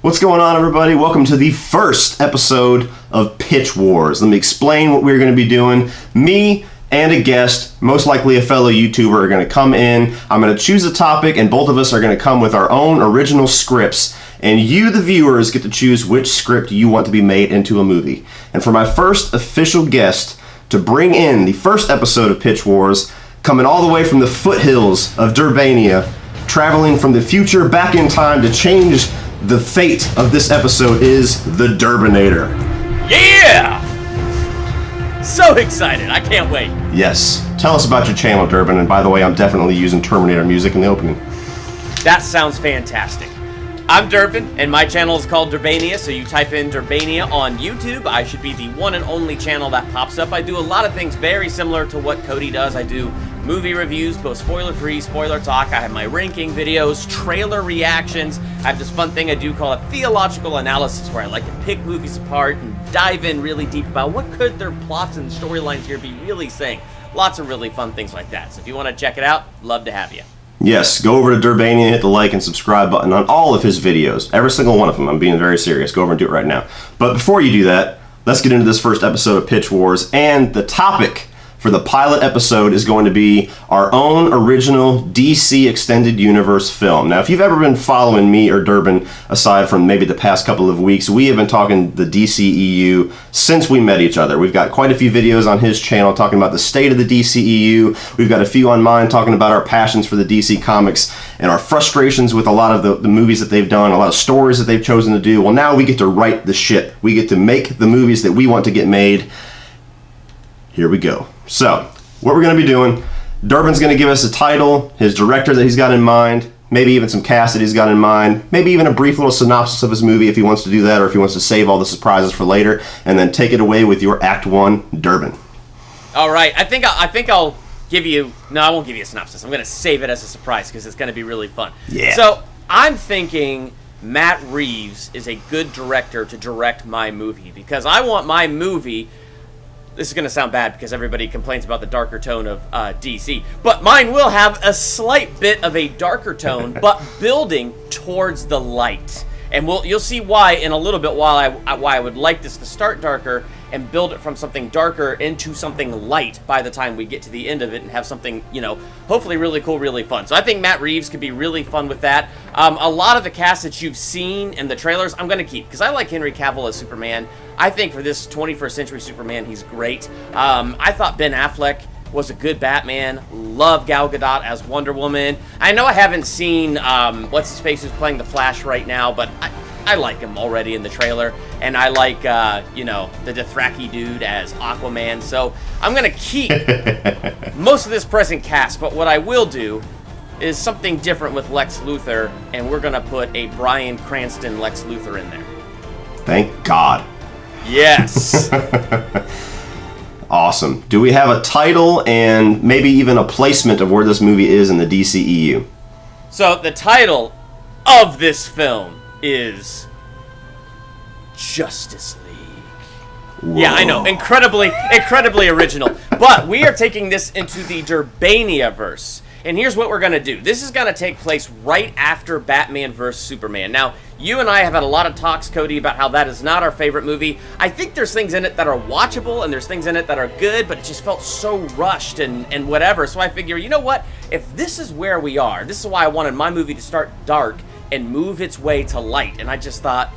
What's going on, everybody? Welcome to the first episode of Pitch Wars. Let me explain what we're going to be doing. Me and a guest, most likely a fellow YouTuber, are going to come in. I'm going to choose a topic, and both of us are going to come with our own original scripts. And you, the viewers, get to choose which script you want to be made into a movie. And for my first official guest to bring in the first episode of Pitch Wars, coming all the way from the foothills of Durbania, traveling from the future back in time to change the fate of this episode, is the Durbanator. Yeah! So excited. I can't wait. Yes. Tell us about your channel, Durban. And by the way, I'm definitely using Terminator music in the opening. That sounds fantastic. I'm Durban, and my channel is called Durbania, so you type in Durbania on YouTube. I should be the one and only channel that pops up. I do a lot of things very similar to what Cody does. I do movie reviews, both spoiler-free, spoiler talk. I have my ranking videos, trailer reactions. I have this fun thing I do called a theological analysis, where I like to pick movies apart and dive in really deep about what could their plots and storylines here be really saying. Lots of really fun things like that. So if you want to check it out, love to have you. Yes, go over to Durbania, hit the like and subscribe button on all of his videos. Every single one of them. I'm being very serious. Go over and do it right now. But before you do that, let's get into this first episode of Pitch Wars. And the topic for the pilot episode is going to be our own original DC Extended Universe film. Now, if you've ever been following me or Durban, aside from maybe the past couple of weeks, we have been talking the DCEU since we met each other. We've got quite a few videos on his channel talking about the state of the DCEU. We've got a few on mine talking about our passions for the DC Comics and our frustrations with a lot of the movies that they've done, a lot of stories that they've chosen to do. Well, now we get to write the ship. We get to make the movies that we want to get made. Here we go. So, what we're going to be doing, Durban's going to give us a title, his director that he's got in mind, maybe even some cast that he's got in mind, maybe even a brief little synopsis of his movie if he wants to do that, or if he wants to save all the surprises for later, and then take it away with your Act 1, Durban. All right. I think I'll give you... No, I won't give you a synopsis. I'm going to save it as a surprise because it's going to be really fun. Yeah. So, I'm thinking Matt Reeves is a good director to direct my movie, because I want my movie... This is going to sound bad because everybody complains about the darker tone of DC, but mine will have a slight bit of a darker tone, but building towards the light. And you'll see why in a little bit why I would like this to start darker and build it from something darker into something light by the time we get to the end of it and have something, hopefully really cool, really fun. So I think Matt Reeves could be really fun with that. A lot of the cast that you've seen in the trailers, I'm going to keep, because I like Henry Cavill as Superman. I think for this 21st century Superman, he's great. I thought Ben Affleck was a good Batman. Love Gal Gadot as Wonder Woman. I know I haven't seen what's-his-face who's playing the Flash right now, but I like him already in the trailer. And I like, the Dothraki dude as Aquaman. So I'm going to keep most of this present cast, but what I will do is something different with Lex Luthor, and we're going to put a Bryan Cranston Lex Luthor in there. Thank God. Yes. Awesome. Do we have a title and maybe even a placement of where this movie is in the DCEU? So the title of this film is Justice League. Whoa. Yeah, I know. Incredibly original. But we are taking this into the Durbania verse. And here's what we're going to do. This is going to take place right after Batman vs. Superman. Now, you and I have had a lot of talks, Cody, about how that is not our favorite movie. I think there's things in it that are watchable, and there's things in it that are good, but it just felt so rushed and whatever. So I figure, you know what? If this is where we are, this is why I wanted my movie to start dark and move its way to light. And I just thought,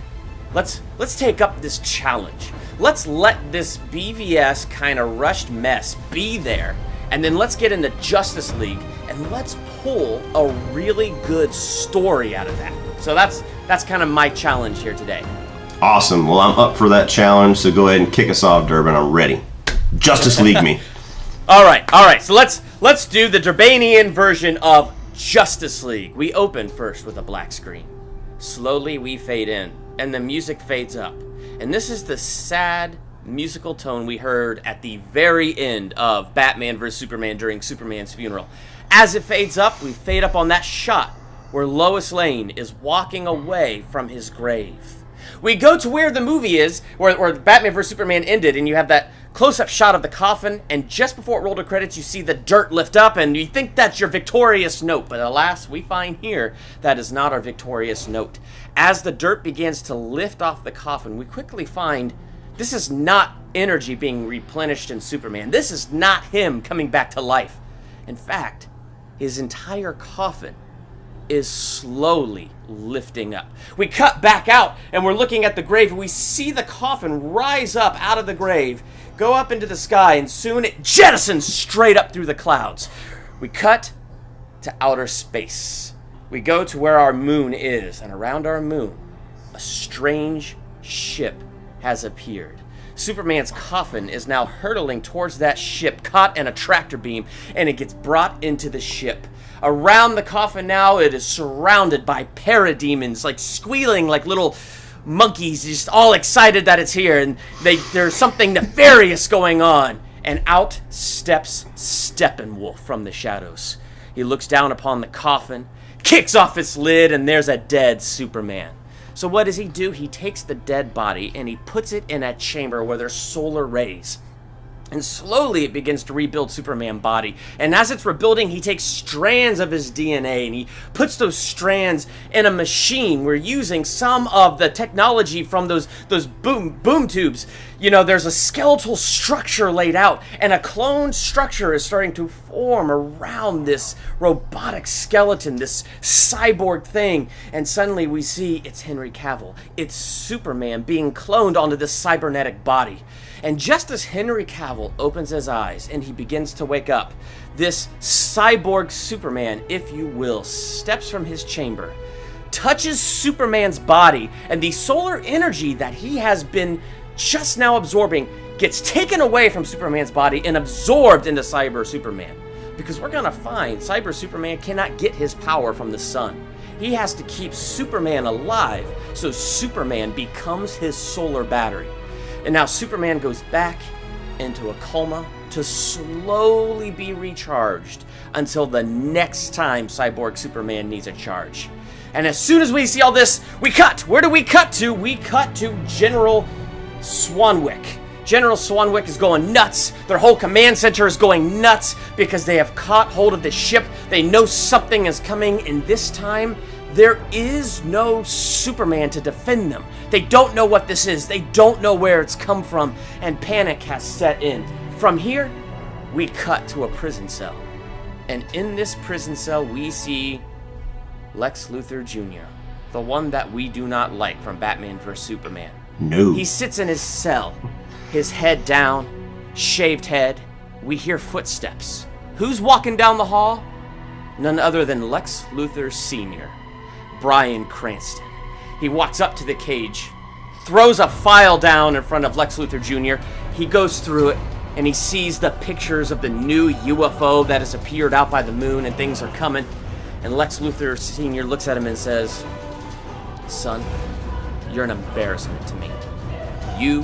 let's take up this challenge. Let's let this BVS kind of rushed mess be there. And then let's get into Justice League, and let's pull a really good story out of that. So that's kind of my challenge here today. Awesome. Well, I'm up for that challenge, so go ahead and kick us off, Durban. I'm ready. Justice League me. All right. So let's do the Durbanian version of Justice League. We open first with a black screen. Slowly we fade in, and the music fades up. And this is the sad musical tone we heard at the very end of Batman vs. Superman during Superman's funeral. As it fades up, we fade up on that shot where Lois Lane is walking away from his grave. We go to where the movie is, where Batman vs. Superman ended, and you have that close-up shot of the coffin, and just before it rolled to credits, you see the dirt lift up, and you think that's your victorious note. But alas, we find here that is not our victorious note. As the dirt begins to lift off the coffin, we quickly find this is not energy being replenished in Superman. This is not him coming back to life. In fact, his entire coffin is slowly lifting up. We cut back out, and we're looking at the grave, and we see the coffin rise up out of the grave, go up into the sky, and soon it jettisons straight up through the clouds. We cut to outer space. We go to where our moon is, and around our moon, a strange ship has appeared. Superman's coffin is now hurtling towards that ship, caught in a tractor beam, and it gets brought into the ship. Around the coffin now, it is surrounded by parademons, like squealing like little monkeys, just all excited that it's here, and there's something nefarious going on. And out steps Steppenwolf from the shadows. He looks down upon the coffin, kicks off its lid, and there's a dead Superman. So what does he do? He takes the dead body and he puts it in a chamber where there's solar rays. And slowly it begins to rebuild Superman's body. And as it's rebuilding, he takes strands of his DNA and he puts those strands in a machine. We're using some of the technology from those boom tubes. You know, there's a skeletal structure laid out, and a cloned structure is starting to form around this robotic skeleton, this cyborg thing. And suddenly we see it's Henry Cavill. It's Superman being cloned onto this cybernetic body. And just as Henry Cavill opens his eyes and he begins to wake up, this cyborg Superman, if you will, steps from his chamber, touches Superman's body, and the solar energy that he has been just now absorbing gets taken away from Superman's body and absorbed into Cyber Superman. Because we're going to find Cyber Superman cannot get his power from the sun. He has to keep Superman alive, so Superman becomes his solar battery. And now Superman goes back into a coma to slowly be recharged until the next time Cyborg Superman needs a charge. And as soon as we see all this, we cut. Where do we cut to? We cut to General Swanwick. General Swanwick is going nuts. Their whole command center is going nuts because they have caught hold of the ship. They know something is coming, and this time there is no Superman to defend them. They don't know what this is. They don't know where it's come from, and panic has set in. From here, we cut to a prison cell. And in this prison cell, we see Lex Luthor Jr., the one that we do not like from Batman vs. Superman. No. He sits in his cell, his head down, shaved head. We hear footsteps. Who's walking down the hall? None other than Lex Luthor Sr., Bryan Cranston. He walks up to the cage, throws a file down in front of Lex Luthor Jr. He goes through it, and he sees the pictures of the new UFO that has appeared out by the moon, and things are coming. And Lex Luthor Sr. looks at him and says, "Son, you're an embarrassment to me. You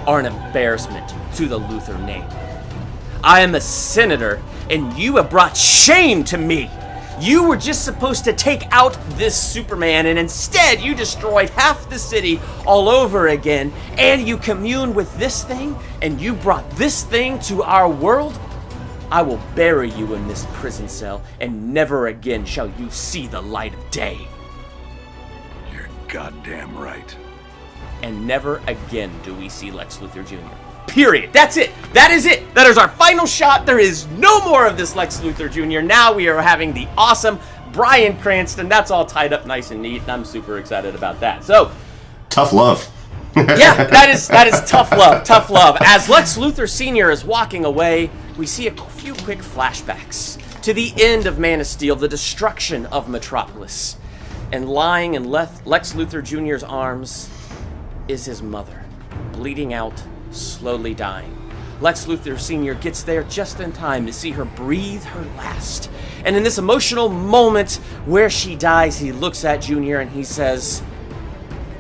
are an embarrassment to the Luthor name. I am a senator, and you have brought shame to me. You were just supposed to take out this Superman, and instead you destroyed half the city all over again, and you communed with this thing, and you brought this thing to our world. I will bury you in this prison cell, and never again shall you see the light of day." You're goddamn right. And never again do we see Lex Luthor Jr. Period. That's it. That is it. That is our final shot. There is no more of this Lex Luthor Jr. Now we are having the awesome Bryan Cranston. That's all tied up nice and neat, and I'm super excited about that. So, tough love. yeah, that is tough love. Tough love. As Lex Luthor Sr. is walking away, we see a few quick flashbacks to the end of Man of Steel, the destruction of Metropolis. And lying in Lex Luthor Jr.'s arms is his mother, bleeding out, slowly dying. Lex Luthor Sr. gets there just in time to see her breathe her last. And in this emotional moment where she dies, he looks at Junior and he says,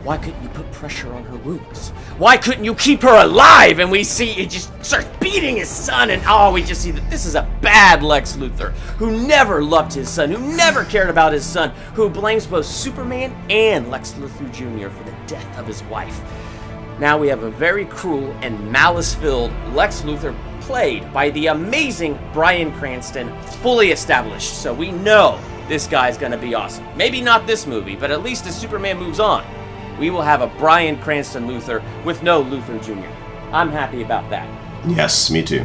"Why couldn't you put pressure on her wounds? Why couldn't you keep her alive?" And we see it just starts beating his son, and we just see that this is a bad Lex Luthor who never loved his son, who never cared about his son, who blames both Superman and Lex Luthor Jr. for the death of his wife. now we have a very cruel and malice-filled Lex Luthor played by the amazing Bryan Cranston, fully established. So we know this guy's gonna be awesome. Maybe not this movie, but at least as Superman moves on, we will have a Bryan Cranston Luthor with no Luthor Jr. I'm happy about that. Yes, me too.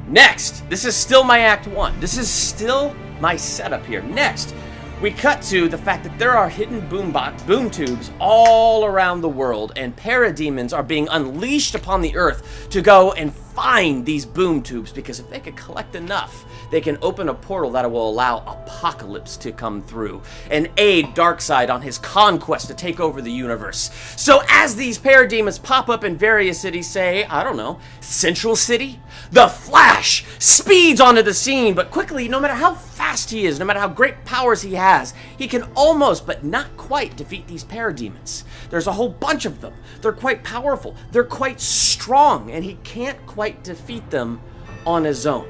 Next, this is still my Act 1. This is still my setup here. Next, we cut to the fact that there are hidden boom tubes all around the world, and parademons are being unleashed upon the Earth to go and find these boom tubes, because if they could collect enough, they can open a portal that will allow Apocalypse to come through and aid Darkseid on his conquest to take over the universe. So as these parademons pop up in various cities, say, I don't know, Central City, the Flash speeds onto the scene, but quickly, no matter how fast he is, no matter how great powers he has, he can almost, but not quite, defeat these parademons. There's a whole bunch of them. They're quite powerful. They're quite strong, and he can't quite defeat them on his own.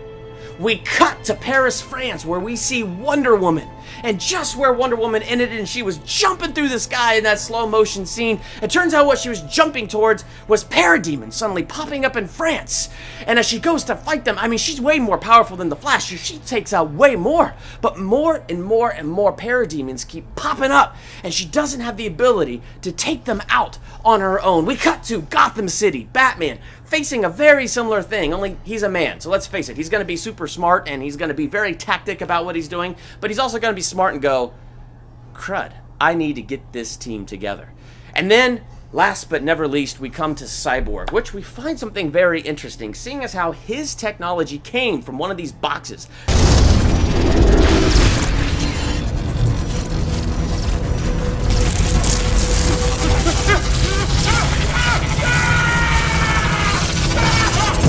We cut to Paris, France, where we see Wonder Woman. And just where Wonder Woman ended and she was jumping through the sky in that slow motion scene, it turns out what she was jumping towards was parademons suddenly popping up in France. And as she goes to fight them, I mean, she's way more powerful than the Flash. She takes out way more. But more and more and more parademons keep popping up, and she doesn't have the ability to take them out on her own. We cut to Gotham City, Batman, facing a very similar thing, only he's a man. So let's face it, he's going to be super smart, and he's going to be very tactic about what he's doing, but he's also going to be smart and go, crud, I need to get this team together. And then, last but never least, we come to Cyborg, which we find something very interesting, seeing as how his technology came from one of these boxes.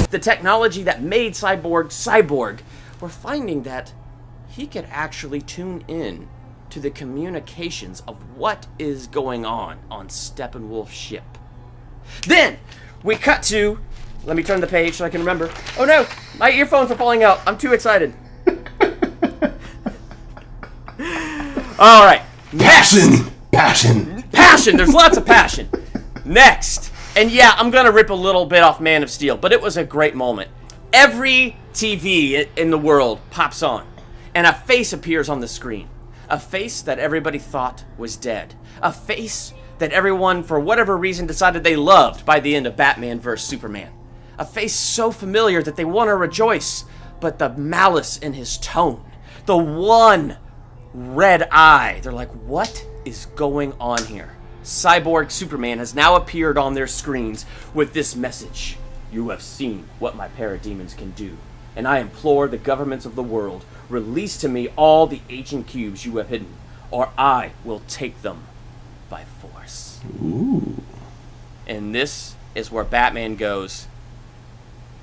The technology that made Cyborg, we're finding that he could actually tune in to the communications of what is going on Steppenwolf's ship. Then, we cut to, let me turn the page so I can remember. Oh no, my earphones are falling out. I'm too excited. All right. Passion! Passion! Passion! There's lots of passion. Next. And yeah, I'm going to rip a little bit off Man of Steel, but it was a great moment. Every TV in the world pops on, and a face appears on the screen. A face that everybody thought was dead. A face that everyone, for whatever reason, decided they loved by the end of Batman vs. Superman. A face so familiar that they want to rejoice, but the malice in his tone, the one red eye, they're like, what is going on here? Cyborg Superman has now appeared on their screens with this message. You have seen what my parademons can do, and I implore the governments of the world, release to me all the ancient cubes you have hidden, or I will take them by force. Ooh. And this is where Batman goes,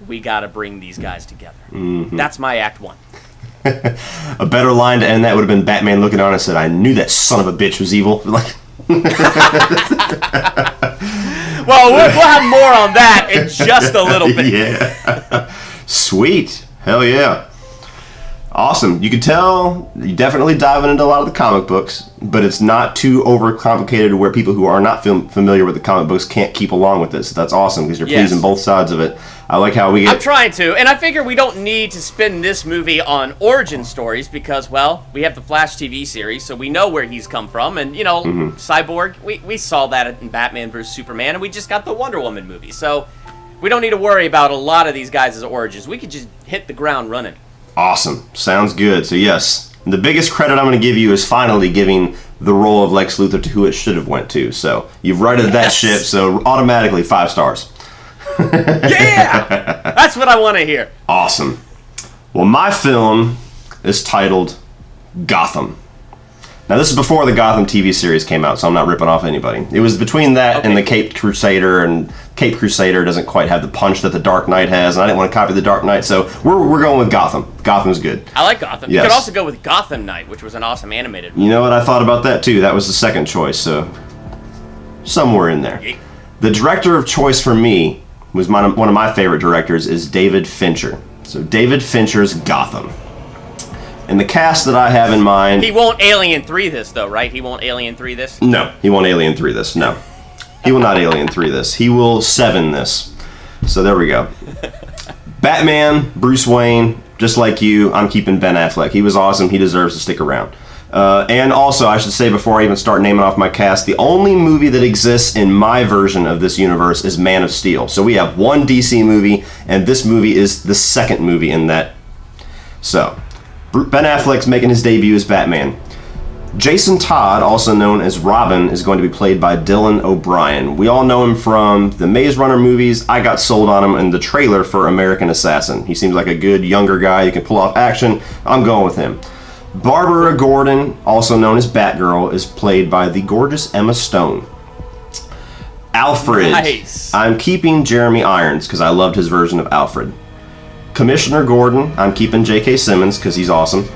we gotta bring these guys together. Mm-hmm. That's my Act 1. A better line to end that would have been Batman looking on and said, I knew that son of a bitch was evil. Like... Well, we'll have more on that in just a little bit. Yeah. Sweet. Hell yeah. Awesome. You can tell you're definitely diving into a lot of the comic books, but it's not too overcomplicated where people who are not familiar with the comic books can't keep along with this. That's awesome because you're pleasing both sides of it. I like how we get... I'm trying to, and I figure we don't need to spin this movie on origin stories because, well, we have the Flash TV series, so we know where he's come from, and, you know, Cyborg, we saw that in Batman vs. Superman, and we just got the Wonder Woman movie, so we don't need to worry about a lot of these guys' origins. We could just hit the ground running. Awesome. Sounds good. So, yes, the biggest credit I'm going to give you is finally giving the role of Lex Luthor to who it should have went to. So, you've righted that ship, so automatically 5 stars. Yeah! That's what I want to hear. Awesome. Well, my film is titled Gotham. Now, this is before the Gotham TV series came out, so I'm not ripping off anybody. It was between that and the Caped Crusader, and Caped Crusader doesn't quite have the punch that the Dark Knight has, and I didn't want to copy the Dark Knight, so we're going with Gotham. Gotham's good. I like Gotham. Yes. You could also go with Gotham Knight, which was an awesome animated movie. You know what? I thought about that, too. That was the second choice, so somewhere in there. Yeah. The director of choice for me was one of my favorite directors is David Fincher. So David Fincher's Gotham. And the cast that I have in mind... He won't Alien 3 this, though, right? He won't Alien 3 this? No, he won't Alien 3 this, no. He will not Alien 3 this. He will 7 this. So there we go. Batman, Bruce Wayne, just like you, I'm keeping Ben Affleck. He was awesome. He deserves to stick around. And also, I should say before I even start naming off my cast, the only movie that exists in my version of this universe is Man of Steel. So we have one DC movie, and this movie is the second movie in that. So, Ben Affleck's making his debut as Batman. Jason Todd, also known as Robin, is going to be played by Dylan O'Brien. We all know him from the Maze Runner movies. I got sold on him in the trailer for American Assassin. He seems like a good younger guy who can pull off action. I'm going with him. Barbara Gordon, also known as Batgirl, is played by the gorgeous Emma Stone. Alfred. Nice. I'm keeping Jeremy Irons because I loved his version of Alfred. Commissioner Gordon, I'm keeping J.K. Simmons because he's awesome.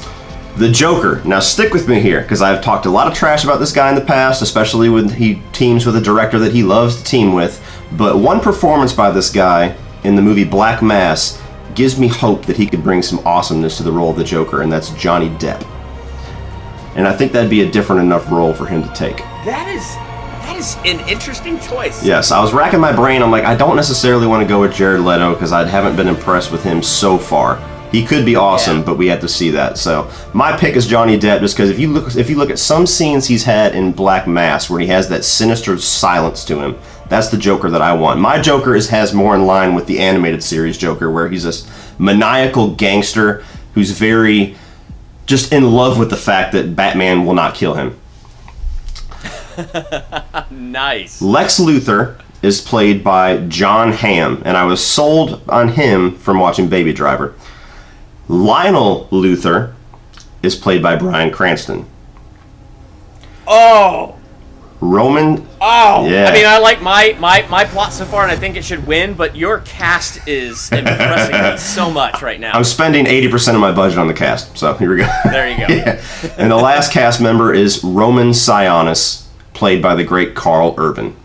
The Joker. Now stick with me here because I've talked a lot of trash about this guy in the past, especially when he teams with a director that he loves to team with. But one performance by this guy in the movie Black Mass gives me hope that he could bring some awesomeness to the role of the Joker, and that's Johnny Depp. And I think that'd be a different enough role for him to take. That is an interesting choice. Yes, I was racking my brain. I'm like, I don't necessarily want to go with Jared Leto because I haven't been impressed with him so far. He could be awesome, but we have to see that. So my pick is Johnny Depp, just because if you look at some scenes he's had in Black Mass where he has that sinister silence to him, that's the Joker that I want. My Joker has more in line with the animated series Joker, where he's this maniacal gangster who's very just in love with the fact that Batman will not kill him. Nice. Lex Luthor is played by John Hamm, and I was sold on him from watching Baby Driver. Lionel Luthor is played by Bryan Cranston. Oh! Roman... Oh! Yeah. I mean, I like my plot so far, and I think it should win, but your cast is impressing me so much right now. I'm spending 80% of my budget on the cast, so here we go. There you go. Yeah. And the last cast member is Roman Sionis, played by the great Carl Urban.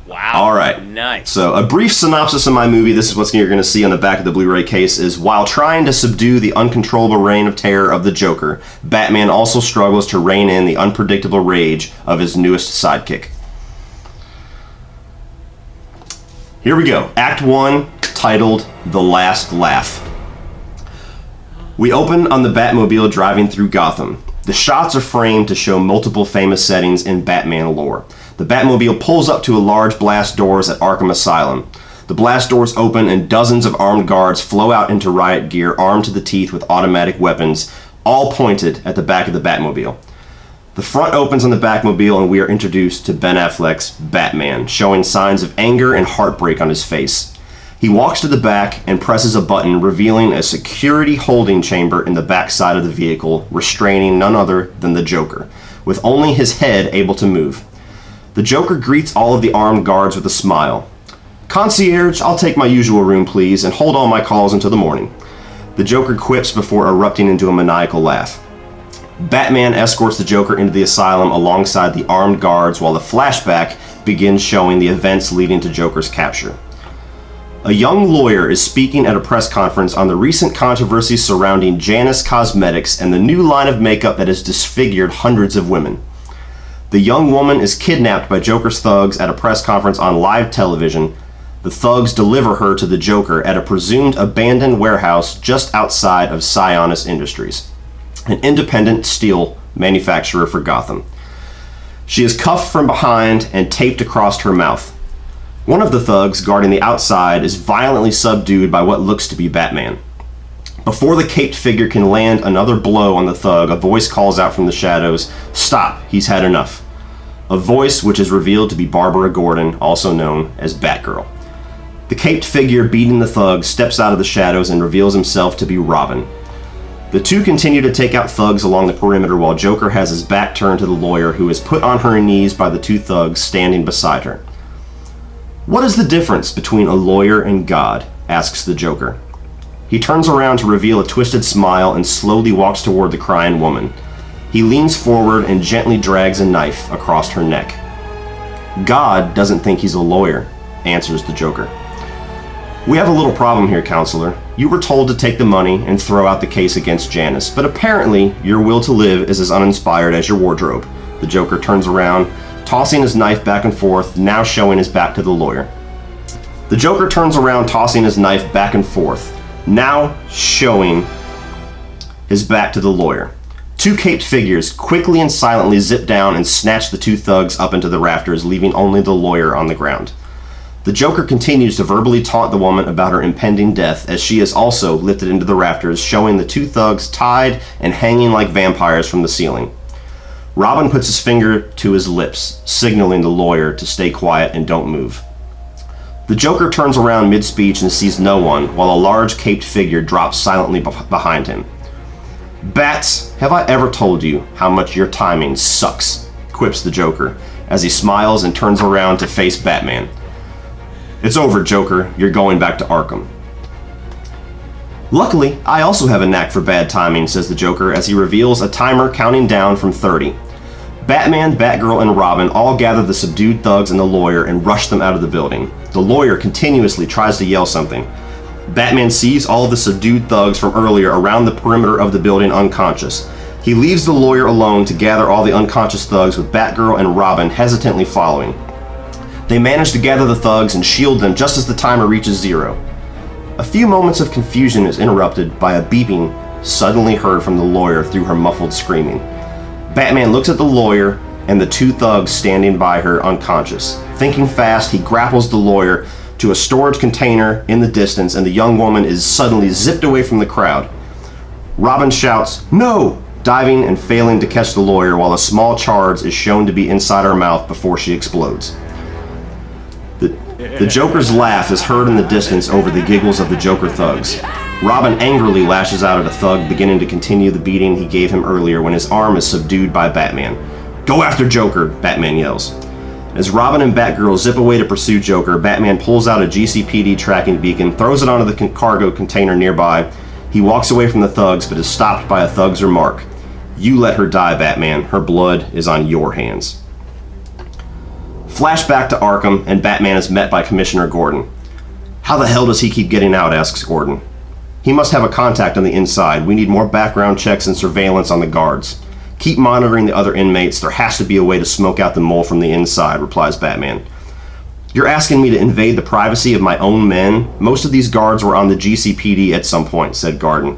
Wow. All right. Nice. So a brief synopsis of my movie, this is what you're going to see on the back of the Blu-ray case, is while trying to subdue the uncontrollable reign of terror of the Joker, Batman also struggles to rein in the unpredictable rage of his newest sidekick. Here we go. Act 1, titled The Last Laugh. We open on the Batmobile driving through Gotham. The shots are framed to show multiple famous settings in Batman lore. The Batmobile pulls up to a large blast doors at Arkham Asylum. The blast doors open and dozens of armed guards flow out into riot gear, armed to the teeth with automatic weapons, all pointed at the back of the Batmobile. The front opens on the Batmobile and we are introduced to Ben Affleck's Batman, showing signs of anger and heartbreak on his face. He walks to the back and presses a button, revealing a security holding chamber in the backside of the vehicle, restraining none other than the Joker, with only his head able to move. The Joker greets all of the armed guards with a smile. "Concierge, I'll take my usual room, please, and hold all my calls until the morning." The Joker quips before erupting into a maniacal laugh. Batman escorts the Joker into the asylum alongside the armed guards while the flashback begins showing the events leading to Joker's capture. A young lawyer is speaking at a press conference on the recent controversy surrounding Janus Cosmetics and the new line of makeup that has disfigured hundreds of women. The young woman is kidnapped by Joker's thugs at a press conference on live television. The thugs deliver her to the Joker at a presumed abandoned warehouse just outside of Sionis Industries, an independent steel manufacturer for Gotham. She is cuffed from behind and taped across her mouth. One of the thugs guarding the outside is violently subdued by what looks to be Batman. Before the caped figure can land another blow on the thug, a voice calls out from the shadows, "Stop, he's had enough." A voice which is revealed to be Barbara Gordon, also known as Batgirl. The caped figure beating the thug steps out of the shadows and reveals himself to be Robin. The two continue to take out thugs along the perimeter while Joker has his back turned to the lawyer, who is put on her knees by the two thugs standing beside her. "What is the difference between a lawyer and God?" asks the Joker. He turns around to reveal a twisted smile and slowly walks toward the crying woman. He leans forward and gently drags a knife across her neck. "God doesn't think he's a lawyer," answers the Joker. "We have a little problem here, counselor. You were told to take the money and throw out the case against Janus, but apparently your will to live is as uninspired as your wardrobe." The Joker turns around, tossing his knife back and forth, now showing his back to the lawyer. The Joker turns around, tossing his knife back and forth, now showing his back to the lawyer. Two caped figures quickly and silently zip down and snatch the two thugs up into the rafters, leaving only the lawyer on the ground. The Joker continues to verbally taunt the woman about her impending death as she is also lifted into the rafters, showing the two thugs tied and hanging like vampires from the ceiling. Robin puts his finger to his lips, signaling the lawyer to stay quiet and don't move. The Joker turns around mid-speech and sees no one, while a large caped figure drops silently behind him. "Bats, have I ever told you how much your timing sucks?" quips the Joker, as he smiles and turns around to face Batman. "It's over, Joker. You're going back to Arkham." "Luckily, I also have a knack for bad timing," says the Joker, as he reveals a timer counting down from 30. Batman, Batgirl, and Robin all gather the subdued thugs and the lawyer and rush them out of the building. The lawyer continuously tries to yell something. Batman sees all of the subdued thugs from earlier around the perimeter of the building unconscious. He leaves the lawyer alone to gather all the unconscious thugs, with Batgirl and Robin hesitantly following. They manage to gather the thugs and shield them just as the timer reaches 0. A few moments of confusion is interrupted by a beeping suddenly heard from the lawyer through her muffled screaming. Batman looks at the lawyer and the two thugs standing by her unconscious. Thinking fast, he grapples the lawyer to a storage container in the distance, and the young woman is suddenly zipped away from the crowd. Robin shouts, "No!" diving and failing to catch the lawyer, while a small charge is shown to be inside her mouth before she explodes. The Joker's laugh is heard in the distance over the giggles of the Joker thugs. Robin angrily lashes out at a thug, beginning to continue the beating he gave him earlier when his arm is subdued by Batman. "Go after Joker!" Batman yells. As Robin and Batgirl zip away to pursue Joker, Batman pulls out a GCPD tracking beacon, throws it onto the cargo container nearby. He walks away from the thugs, but is stopped by a thug's remark. "You let her die, Batman. Her blood is on your hands." Flashback to Arkham, and Batman is met by Commissioner Gordon. "How the hell does he keep getting out?" asks Gordon. "He must have a contact on the inside. We need more background checks and surveillance on the guards. Keep monitoring the other inmates. There has to be a way to smoke out the mole from the inside," replies Batman. "You're asking me to invade the privacy of my own men? Most of these guards were on the GCPD at some point," said Gordon.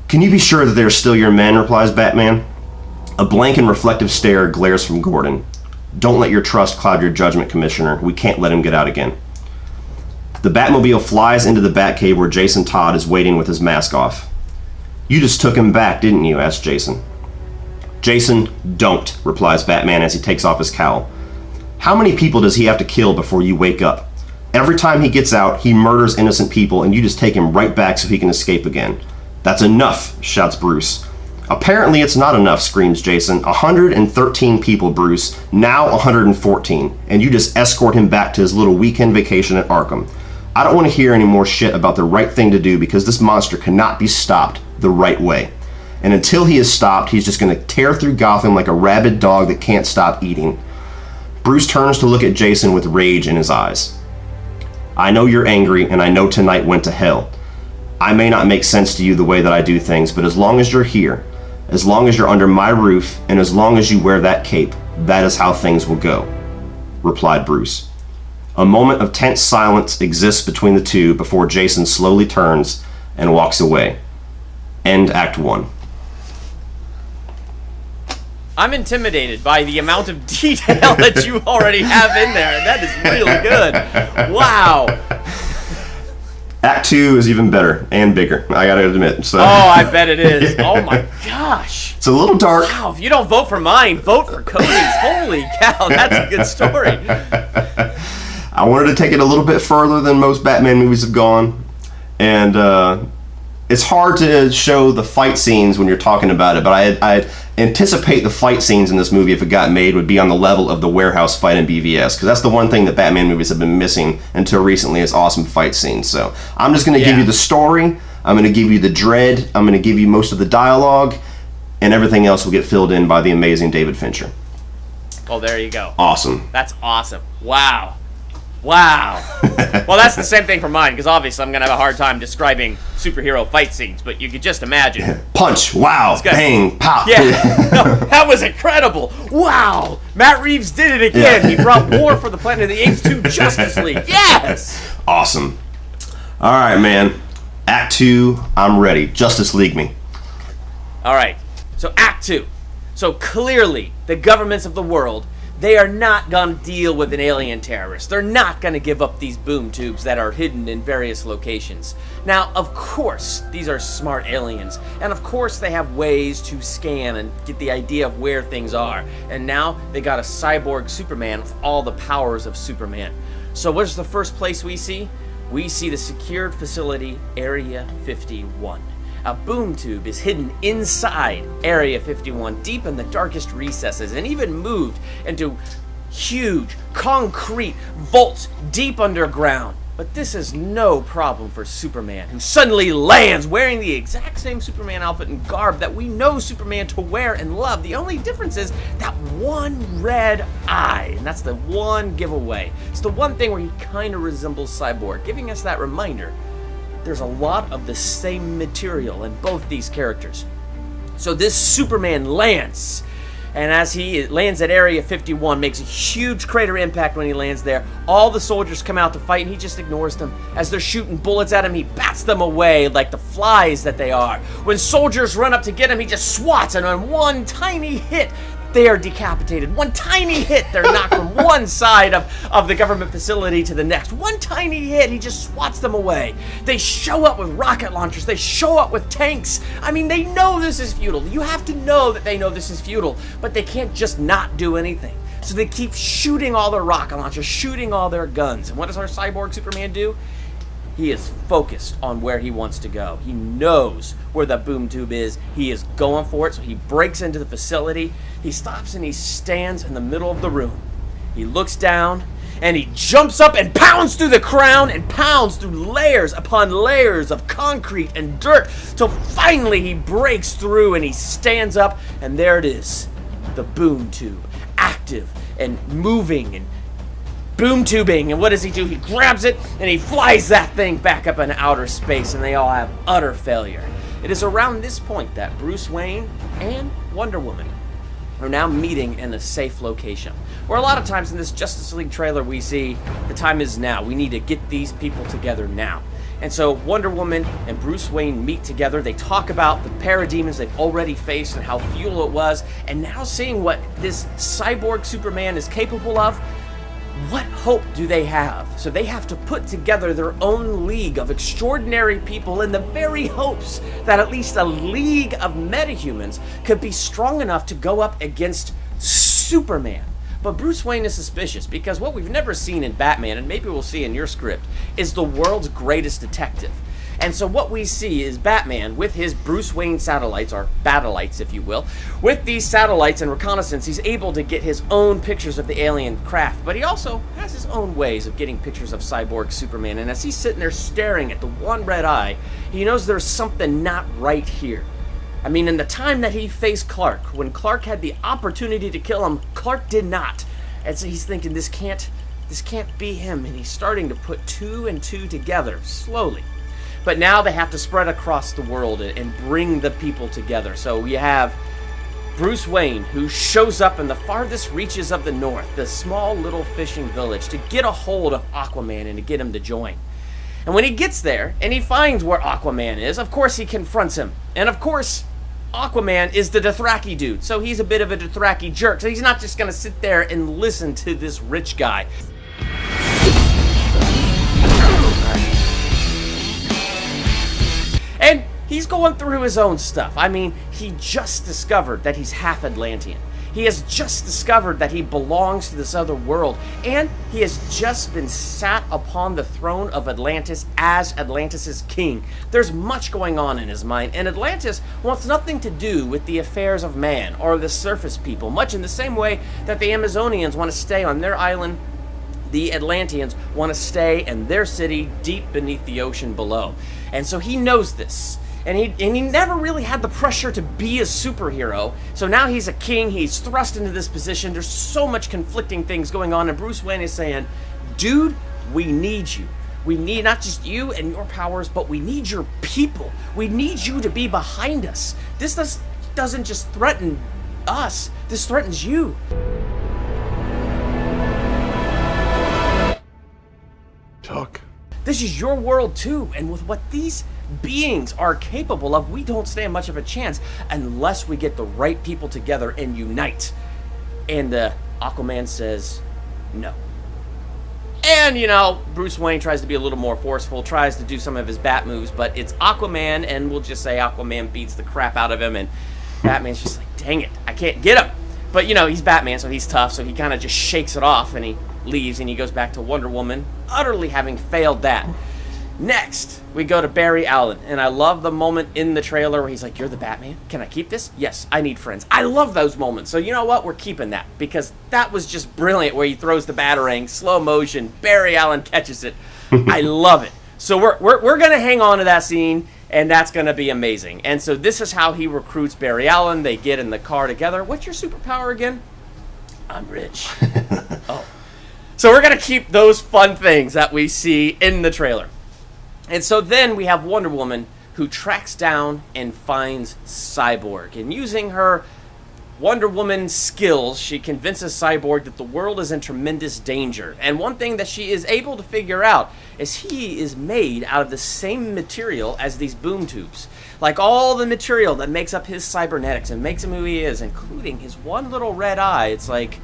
"Can you be sure that they're still your men?" replies Batman. A blank and reflective stare glares from Gordon. "Don't let your trust cloud your judgment, Commissioner. We can't let him get out again." The Batmobile flies into the Batcave where Jason Todd is waiting with his mask off. "You just took him back, didn't you?" asks Jason. "Jason, don't," replies Batman as he takes off his cowl. "How many people does he have to kill before you wake up? Every time he gets out, he murders innocent people, and you just take him right back so he can escape again." "That's enough," shouts Bruce. "Apparently it's not enough," screams Jason. 113 people, Bruce. Now 114. And you just escort him back to his little weekend vacation at Arkham. I don't want to hear any more shit about the right thing to do, because this monster cannot be stopped the right way. And until he is stopped, he's just going to tear through Gotham like a rabid dog that can't stop eating. Bruce turns to look at Jason with rage in his eyes. "I know you're angry, and I know tonight went to hell. I may not make sense to you the way that I do things, but as long as you're here, as long as you're under my roof, and as long as you wear that cape, that is how things will go," replied Bruce. A moment of tense silence exists between the two before Jason slowly turns and walks away. End Act 1. I'm intimidated by the amount of detail that you already have in there. That is really good. Wow. Act 2 is even better and bigger, I gotta admit. So. Oh, I bet it is. Oh my gosh. It's a little dark. Wow, if you don't vote for mine, vote for Cody's. Holy cow, that's a good story. I wanted to take it a little bit further than most Batman movies have gone. And it's hard to show the fight scenes when you're talking about it, but I anticipate the fight scenes in this movie, if it got made, would be on the level of the warehouse fight in BVS, because that's the one thing that Batman movies have been missing until recently, is awesome fight scenes. So I'm just going to give you the story, I'm going to give you the dread, I'm going to give you most of the dialogue, and everything else will get filled in by the amazing David Fincher. Well, there you go. Awesome. That's awesome. Wow. Wow. Well, that's the same thing for mine, because obviously I'm going to have a hard time describing superhero fight scenes, but you could just imagine. Punch, wow, bang, pop. Yeah, no, that was incredible. Wow. Matt Reeves did it again. Yeah. He brought War for the Planet of the Apes to Justice League. Yes! Awesome. All right, man. Act 2, I'm ready. Justice League me. All right, so Act 2. So clearly, the governments of the world, they are not going to deal with an alien terrorist. They're not going to give up these boom tubes that are hidden in various locations. Now, of course, these are smart aliens. And of course, they have ways to scan and get the idea of where things are. And now, they got a cyborg Superman with all the powers of Superman. So what's the first place we see? We see the secured facility, Area 51. A boom tube is hidden inside Area 51, deep in the darkest recesses, and even moved into huge concrete vaults deep underground. But this is no problem for Superman, who suddenly lands wearing the exact same Superman outfit and garb that we know Superman to wear and love. The only difference is that one red eye, and that's the one giveaway. It's the one thing where he kind of resembles Cyborg, giving us that reminder. There's a lot of the same material in both these characters. So this Superman lands, and as he lands at Area 51, makes a huge crater impact when he lands there. All the soldiers come out to fight, and he just ignores them. As they're shooting bullets at him, he bats them away like the flies that they are. When soldiers run up to get him, he just swats, and on one tiny hit, they are decapitated. One tiny hit, they're knocked from one side of the government facility to the next. One tiny hit, he just swats them away. They show up with rocket launchers. They show up with tanks. I mean, they know this is futile. You have to know that they know this is futile, but they can't just not do anything. So they keep shooting all their rocket launchers, shooting all their guns. And what does our cyborg Superman do? He is focused on where he wants to go. He knows where the boom tube is. He is going for it, so he breaks into the facility. He stops and he stands in the middle of the room. He looks down, and he jumps up and pounds through the crown and pounds through layers upon layers of concrete and dirt, till finally he breaks through and he stands up, and there it is, the boom tube, active and moving and boom tubing. And what does he do? He grabs it and he flies that thing back up in outer space, and they all have utter failure. It is around this point that Bruce Wayne and Wonder Woman are now meeting in a safe location. Where a lot of times in this Justice League trailer we see the time is now. We need to get these people together now. And so Wonder Woman and Bruce Wayne meet together. They talk about the parademons they've already faced and how futile it was. And now seeing what this cyborg Superman is capable of, what hope do they have? So they have to put together their own league of extraordinary people in the very hopes that at least a league of metahumans could be strong enough to go up against Superman. But Bruce Wayne is suspicious because what we've never seen in Batman, and maybe we'll see in your script, is the world's greatest detective. And so what we see is Batman with his Bruce Wayne satellites, or Battleites if you will. With these satellites and reconnaissance, he's able to get his own pictures of the alien craft, but he also has his own ways of getting pictures of cyborg Superman. And as he's sitting there staring at the one red eye, he knows there's something not right here. I mean, in the time that he faced Clark, when Clark had the opportunity to kill him, Clark did not. And so he's thinking, this can't be him, and he's starting to put two and two together, slowly. But now they have to spread across the world and bring the people together. So we have Bruce Wayne, who shows up in the farthest reaches of the north, the small little fishing village, to get a hold of Aquaman and to get him to join. And when he gets there and he finds where Aquaman is, of course he confronts him. And of course, Aquaman is the Dothraki dude, so he's a bit of a Dothraki jerk. So he's not just going to sit there and listen to this rich guy. And he's going through his own stuff. I mean, he just discovered that he's half Atlantean. He has just discovered that he belongs to this other world. And he has just been sat upon the throne of Atlantis as Atlantis' king. There's much going on in his mind. And Atlantis wants nothing to do with the affairs of man or the surface people, much in the same way that the Amazonians want to stay on their island. The Atlanteans want to stay in their city deep beneath the ocean below. And so he knows this. And he never really had the pressure to be a superhero. So now he's a king. He's thrust into this position. There's so much conflicting things going on. And Bruce Wayne is saying, dude, we need you. We need not just you and your powers, but we need your people. We need you to be behind us. This doesn't just threaten us. This threatens you. Talk. This is your world too, and with what these beings are capable of, we don't stand much of a chance unless we get the right people together and unite. And Aquaman says no. And, you know, Bruce Wayne tries to be a little more forceful, tries to do some of his bat moves, but it's Aquaman, and we'll just say Aquaman beats the crap out of him, and Batman's just like, dang it, I can't get him. But, you know, he's Batman, so he's tough, so he kind of just shakes it off, and he leaves, and he goes back to Wonder Woman, utterly having failed that. Next, we go to Barry Allen, and I love the moment in the trailer where he's like, you're the Batman? Can I keep this? Yes, I need friends. I love those moments. So you know what? We're keeping that, because that was just brilliant where he throws the Batarang, slow motion, Barry Allen catches it. I love it. So we're going to hang on to that scene, and that's going to be amazing. And so this is how he recruits Barry Allen. They get in the car together. What's your superpower again? I'm rich. Oh. So we're going to keep those fun things that we see in the trailer. And so then we have Wonder Woman, who tracks down and finds Cyborg. And using her Wonder Woman skills, she convinces Cyborg that the world is in tremendous danger. And one thing that she is able to figure out is he is made out of the same material as these boom tubes. Like all the material that makes up his cybernetics and makes him who he is, including his one little red eye. It's like,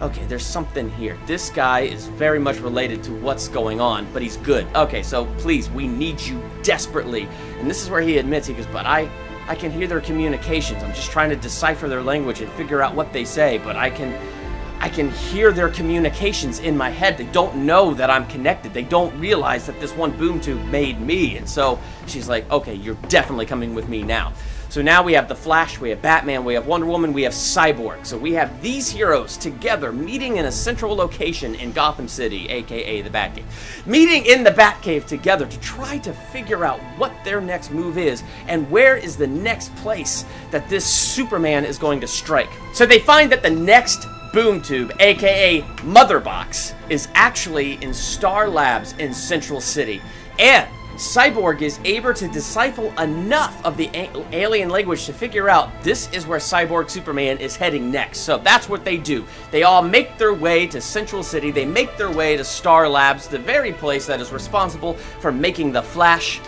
okay, there's something here. This guy is very much related to what's going on, but he's good. Okay, so please, we need you desperately. And this is where he admits, he goes, but I can hear their communications. I'm just trying to decipher their language and figure out what they say, but I can hear their communications in my head. They don't know that I'm connected. They don't realize that this one boom tube made me. And so she's like, okay, you're definitely coming with me now. So now we have the Flash, we have Batman, we have Wonder Woman, we have Cyborg. So we have these heroes together meeting in a central location in Gotham City, aka the Batcave. Meeting in the Batcave together to try to figure out what their next move is and where is the next place that this Superman is going to strike. So they find that the next boom tube, aka Mother Box, is actually in Star Labs in Central City. And Cyborg is able to decipher enough of the alien language to figure out this is where Cyborg Superman is heading next. So that's what they do. They all make their way to Central City. They make their way to Star Labs, the very place that is responsible for making the Flash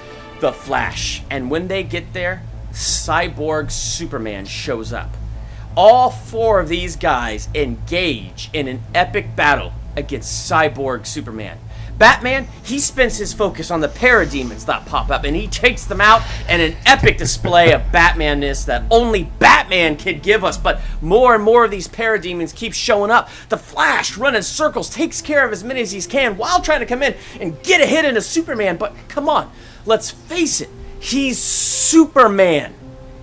the Flash. And when they get there, Cyborg Superman shows up. All four of these guys engage in an epic battle against Cyborg Superman. Batman, he spends his focus on the parademons that pop up, and he takes them out in an epic display of Batmanness that only Batman can give us. But more and more of these parademons keep showing up. The Flash, running circles, takes care of as many as he can while trying to come in and get a hit into Superman. But come on, let's face it, he's Superman.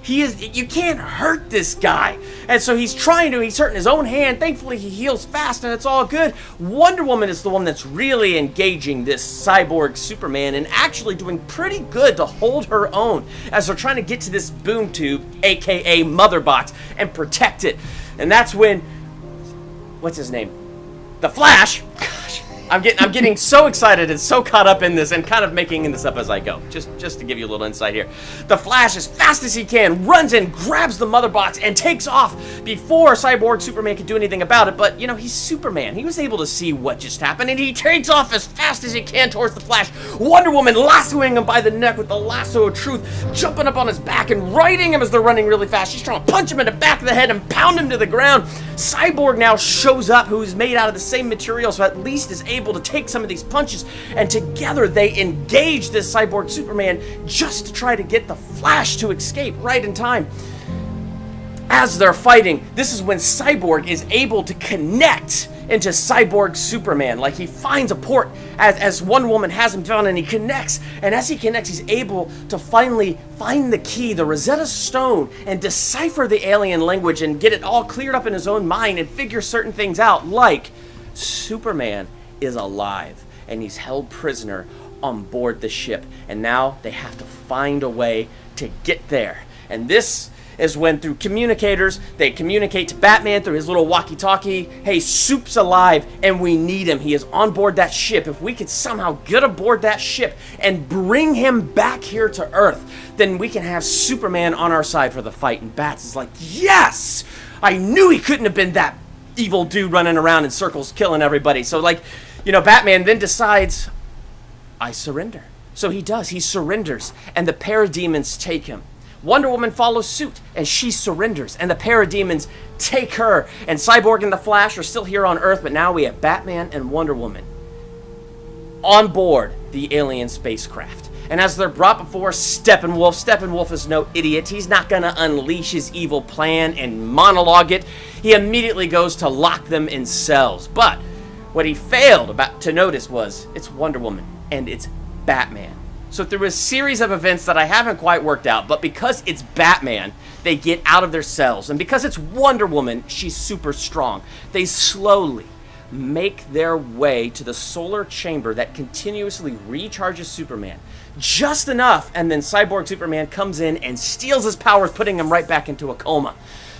You can't hurt this guy. And so he's hurting his own hand. Thankfully, he heals fast and it's all good. Wonder Woman is the one that's really engaging this Cyborg Superman and actually doing pretty good to hold her own as they're trying to get to this boom tube, aka Mother Box, and protect it. And that's when, what's his name? The Flash. Gosh, I'm getting so excited and so caught up in this and kind of making this up as I go. Just to give you a little insight here. The Flash, as fast as he can, runs in, grabs the Mother Box, and takes off before Cyborg Superman could do anything about it. But, you know, he's Superman. He was able to see what just happened, and he takes off as fast as he can towards the Flash. Wonder Woman lassoing him by the neck with the lasso of truth, jumping up on his back and riding him as they're running really fast. She's trying to punch him in the back of the head and pound him to the ground. Cyborg now shows up, who's made out of the same material, so at least is able to take some of these punches, and together they engage this Cyborg Superman just to try to get the Flash to escape right in time. As they're fighting, this is when Cyborg is able to connect into Cyborg Superman. Like, he finds a port as Wonder Woman has him found, and he connects. And as he connects, he's able to finally find the key, the Rosetta Stone, and decipher the alien language and get it all cleared up in his own mind and figure certain things out, like Superman is alive and he's held prisoner on board the ship, and now they have to find a way to get there. And this is when through communicators, they communicate to Batman through his little walkie-talkie, hey, Soup's alive and we need him. He is on board that ship. If we could somehow get aboard that ship and bring him back here to Earth, then we can have Superman on our side for the fight. And Bats is like, yes! I knew he couldn't have been that evil dude running around in circles killing everybody. So, like, Batman then decides, I surrender. So he does. He surrenders, and the parademons take him. Wonder Woman follows suit, and she surrenders, and the parademons take her. And Cyborg and the Flash are still here on Earth, but now we have Batman and Wonder Woman on board the alien spacecraft. And as they're brought before Steppenwolf is no idiot. He's not going to unleash his evil plan and monologue it. He immediately goes to lock them in cells. But what he failed to notice was it's Wonder Woman, and it's Batman. So through a series of events that I haven't quite worked out, but because it's Batman, they get out of their cells. And because it's Wonder Woman, she's super strong. They slowly make their way to the solar chamber that continuously recharges Superman. Just enough, and then Cyborg Superman comes in and steals his powers, putting him right back into a coma.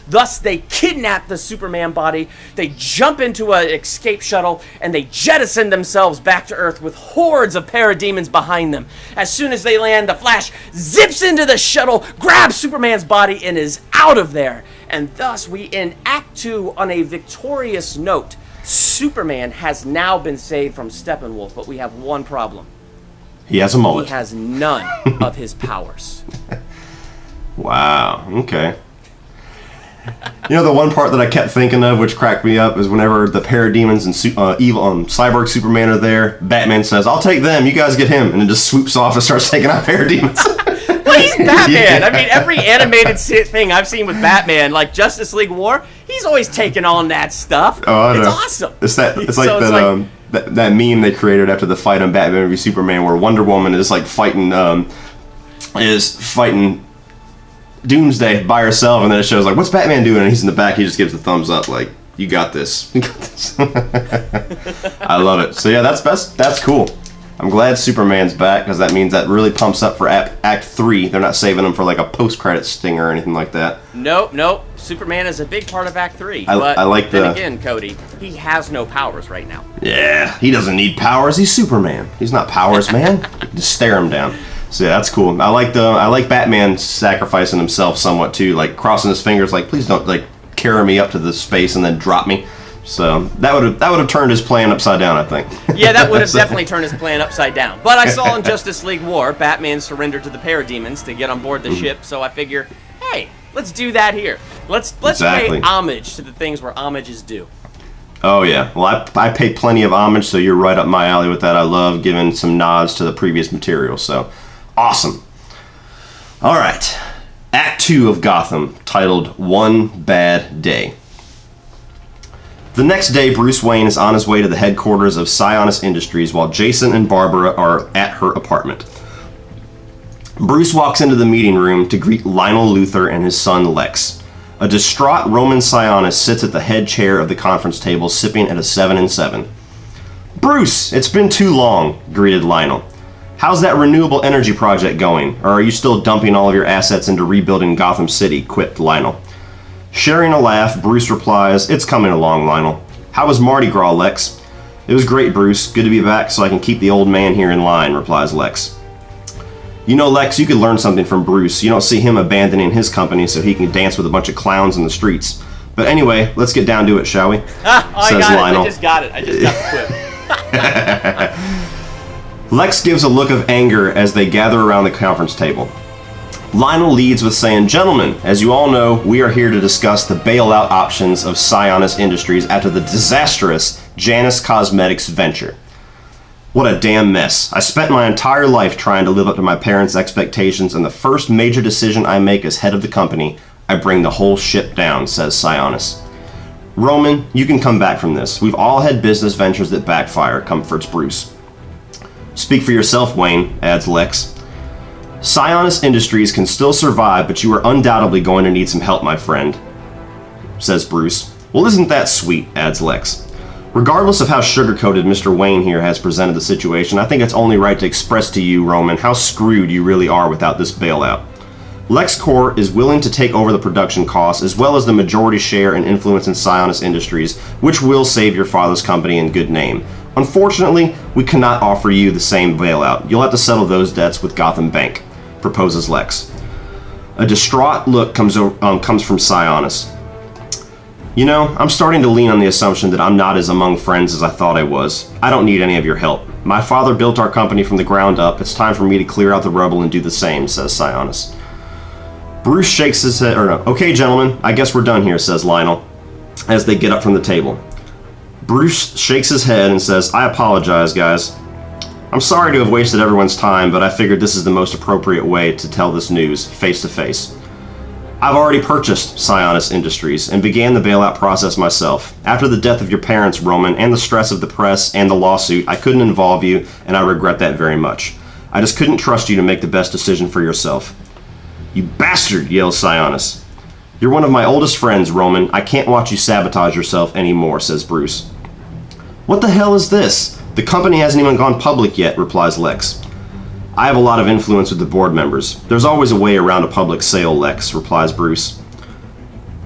Thus, they kidnap the Superman body, they jump into an escape shuttle, and they jettison themselves back to Earth with hordes of parademons behind them. As soon as they land, the Flash zips into the shuttle, grabs Superman's body, and is out of there. And thus, we end Act 2 on a victorious note. Superman has now been saved from Steppenwolf, but we have one problem. He has a mullet. He has none of his powers. Wow, okay. The one part that I kept thinking of, which cracked me up, is whenever the parademons and evil Cyborg Superman are there, Batman says, I'll take them, you guys get him, and then just swoops off and starts taking out parademons. Well, he's Batman. I mean, every animated thing I've seen with Batman, like Justice League War, he's always taking on that stuff. Oh, I know. It's awesome. It's like that meme they created after the fight on Batman v Superman, where Wonder Woman is like fighting Doomsday by herself, and then it shows like, what's Batman doing? And he's in the back. He just gives the thumbs up, like, you got this. You got this. I love it. So yeah, that's cool. I'm glad Superman's back, because that means that really pumps up for Act 3. They're not saving him for like a post-credit stinger or anything like that. Nope. Superman is a big part of Act 3. I like then again, Cody, he has no powers right now. Yeah, he doesn't need powers. He's Superman. He's not Powers Man. Just stare him down. So yeah, that's cool. I like Batman sacrificing himself somewhat too, like crossing his fingers, like please don't like carry me up to this space and then drop me. So that would have turned his plan upside down, I think. Yeah, that would have definitely turned his plan upside down. But I saw in Justice League War, Batman surrendered to the parademons to get on board the ship. So I figure, hey, let's do that here. Let's pay homage to the things where homage is due. Oh yeah, well I pay plenty of homage, so you're right up my alley with that. I love giving some nods to the previous material. So. Awesome. All right. Act 2 of Gotham, titled One Bad Day. The next day, Bruce Wayne is on his way to the headquarters of Sionis Industries while Jason and Barbara are at her apartment. Bruce walks into the meeting room to greet Lionel Luthor and his son Lex. A distraught Roman Sionis sits at the head chair of the conference table, sipping at a 7 and 7. Bruce, it's been too long, greeted Lionel. How's that renewable energy project going? Or are you still dumping all of your assets into rebuilding Gotham City? Quipped Lionel. Sharing a laugh, Bruce replies, It's coming along, Lionel. How was Mardi Gras, Lex? It was great, Bruce. Good to be back so I can keep the old man here in line, replies Lex. Lex, you could learn something from Bruce. You don't see him abandoning his company so he can dance with a bunch of clowns in the streets. But anyway, let's get down to it, shall we? Says Lionel. I just got it. I just got the quip. Lex gives a look of anger as they gather around the conference table. Lionel leads with saying, Gentlemen, as you all know, we are here to discuss the bailout options of Sionis Industries after the disastrous Janus Cosmetics venture. What a damn mess. I spent my entire life trying to live up to my parents' expectations, and the first major decision I make as head of the company, I bring the whole ship down, says Sionis. Roman, you can come back from this. We've all had business ventures that backfire, comforts Bruce. Speak for yourself, Wayne, adds Lex. Sionis Industries can still survive, but you are undoubtedly going to need some help, my friend, says Bruce. Well, isn't that sweet, adds Lex. Regardless of how sugar-coated Mr. Wayne here has presented the situation, I think it's only right to express to you, Roman, how screwed you really are without this bailout. LexCorp is willing to take over the production costs as well as the majority share and influence in Sionis Industries, which will save your father's company and good name. Unfortunately, we cannot offer you the same bailout. You'll have to settle those debts with Gotham Bank, proposes Lex. A distraught look comes from Sionis. You know, I'm starting to lean on the assumption that I'm not as among friends as I thought I was. I don't need any of your help. My father built our company from the ground up. It's time for me to clear out the rubble and do the same, says Sionis. Bruce shakes his head, okay gentlemen, I guess we're done here, says Lionel, as they get up from the table. Bruce shakes his head and says, I apologize, guys. I'm sorry to have wasted everyone's time, but I figured this is the most appropriate way to tell this news, face to face. I've already purchased Sionis Industries and began the bailout process myself. After the death of your parents, Roman, and the stress of the press and the lawsuit, I couldn't involve you, and I regret that very much. I just couldn't trust you to make the best decision for yourself. You bastard, yells Sionis. You're one of my oldest friends, Roman. I can't watch you sabotage yourself anymore, says Bruce. What the hell is this? The company hasn't even gone public yet, replies Lex. I have a lot of influence with the board members. There's always a way around a public sale, Lex, replies Bruce.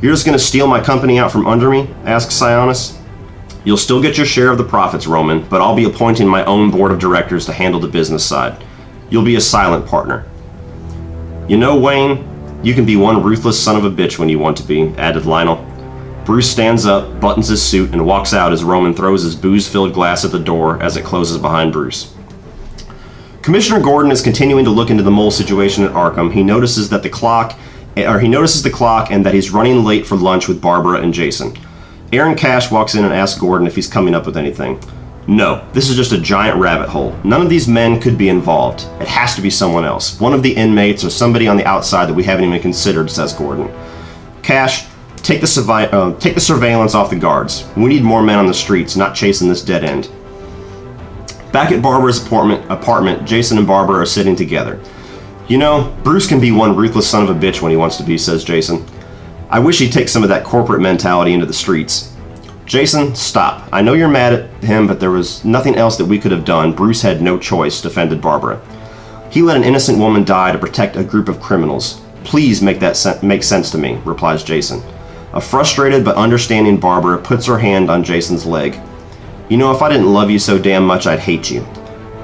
You're just going to steal my company out from under me? Asks Sionis. You'll still get your share of the profits, Roman, but I'll be appointing my own board of directors to handle the business side. You'll be a silent partner. You know, Wayne, you can be one ruthless son of a bitch when you want to be, added Lionel. Bruce stands up, buttons his suit, and walks out as Roman throws his booze-filled glass at the door as it closes behind Bruce. Commissioner Gordon is continuing to look into the mole situation at Arkham. He notices the clock and that he's running late for lunch with Barbara and Jason. Aaron Cash walks in and asks Gordon if he's coming up with anything. No, this is just a giant rabbit hole. None of these men could be involved. It has to be someone else. One of the inmates or somebody on the outside that we haven't even considered, says Gordon. Cash, take the surveillance off the guards. We need more men on the streets, not chasing this dead end. Back at Barbara's apartment, Jason and Barbara are sitting together. You know, Bruce can be one ruthless son of a bitch when he wants to be, says Jason. I wish he'd take some of that corporate mentality into the streets. Jason, stop. I know you're mad at him, but there was nothing else that we could have done. Bruce had no choice, defended Barbara. He let an innocent woman die to protect a group of criminals. Please make that make sense to me, replies Jason. A frustrated but understanding Barbara puts her hand on Jason's leg. You know, if I didn't love you so damn much, I'd hate you.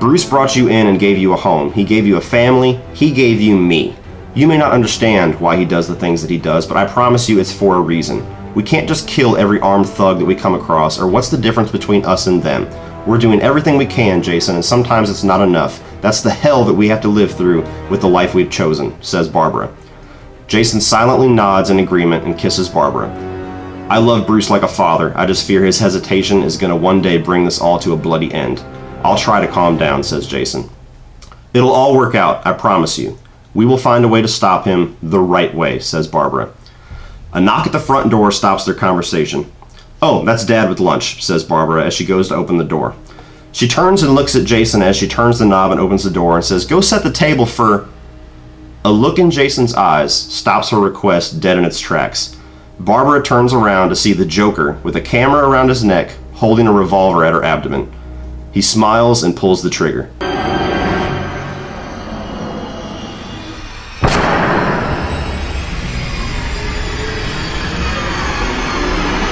Bruce brought you in and gave you a home. He gave you a family. He gave you me. You may not understand why he does the things that he does, but I promise you it's for a reason. We can't just kill every armed thug that we come across, or what's the difference between us and them? We're doing everything we can, Jason, and sometimes it's not enough. That's the hell that we have to live through with the life we've chosen, says Barbara. Jason silently nods in agreement and kisses Barbara. I love Bruce like a father. I just fear his hesitation is going to one day bring this all to a bloody end. I'll try to calm down, says Jason. It'll all work out, I promise you. We will find a way to stop him the right way, says Barbara. A knock at the front door stops their conversation. Oh, that's Dad with lunch, says Barbara as she goes to open the door. She turns and looks at Jason as she turns the knob and opens the door and says, Go set the table for... A look in Jason's eyes stops her request dead in its tracks. Barbara turns around to see the Joker with a camera around his neck, holding a revolver at her abdomen. He smiles and pulls the trigger.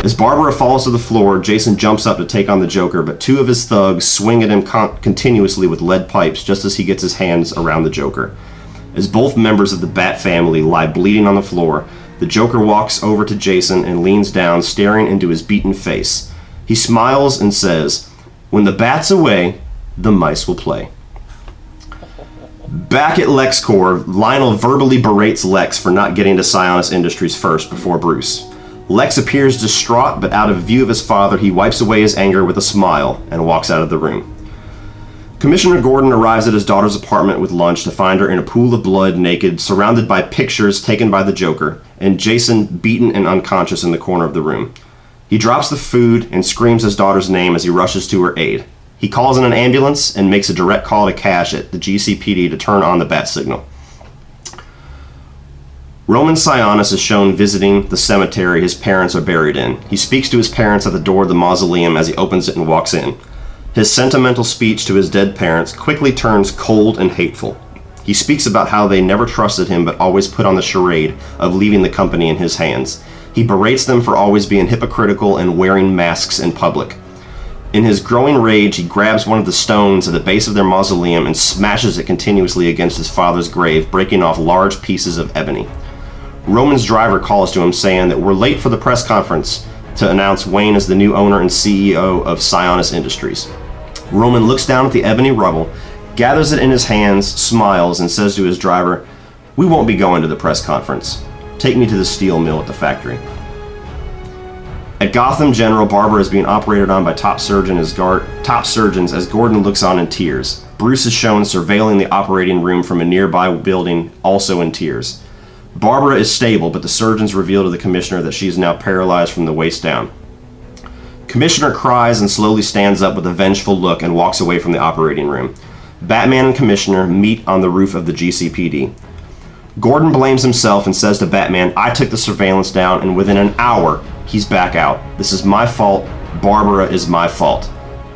As Barbara falls to the floor, Jason jumps up to take on the Joker, but two of his thugs swing at him continuously with lead pipes just as he gets his hands around the Joker. As both members of the Bat family lie bleeding on the floor, the Joker walks over to Jason and leans down, staring into his beaten face. He smiles and says, When the bat's away, the mice will play. Back at LexCorp, Lionel verbally berates Lex for not getting to Sionis Industries first before Bruce. Lex appears distraught, but out of view of his father, he wipes away his anger with a smile and walks out of the room. Commissioner Gordon arrives at his daughter's apartment with lunch to find her in a pool of blood, naked, surrounded by pictures taken by the Joker, and Jason beaten and unconscious in the corner of the room. He drops the food and screams his daughter's name as he rushes to her aid. He calls in an ambulance and makes a direct call to Cash at the GCPD to turn on the bat signal. Roman Sionis is shown visiting the cemetery his parents are buried in. He speaks to his parents at the door of the mausoleum as he opens it and walks in. His sentimental speech to his dead parents quickly turns cold and hateful. He speaks about how they never trusted him but always put on the charade of leaving the company in his hands. He berates them for always being hypocritical and wearing masks in public. In his growing rage, he grabs one of the stones at the base of their mausoleum and smashes it continuously against his father's grave, breaking off large pieces of ebony. Roman's driver calls to him saying that we're late for the press conference to announce Wayne as the new owner and CEO of Sionis Industries. Roman looks down at the ebony rubble, gathers it in his hands, smiles, and says to his driver, "We won't be going to the press conference. Take me to the steel mill at the factory." At Gotham General, Barbara is being operated on by top surgeons as Gordon looks on in tears. Bruce is shown surveilling the operating room from a nearby building, also in tears. Barbara is stable, but the surgeons reveal to the commissioner that she is now paralyzed from the waist down. Commissioner cries and slowly stands up with a vengeful look and walks away from the operating room. Batman and Commissioner meet on the roof of the GCPD. Gordon blames himself and says to Batman, "I took the surveillance down, and within an hour, he's back out. This is my fault. Barbara is my fault."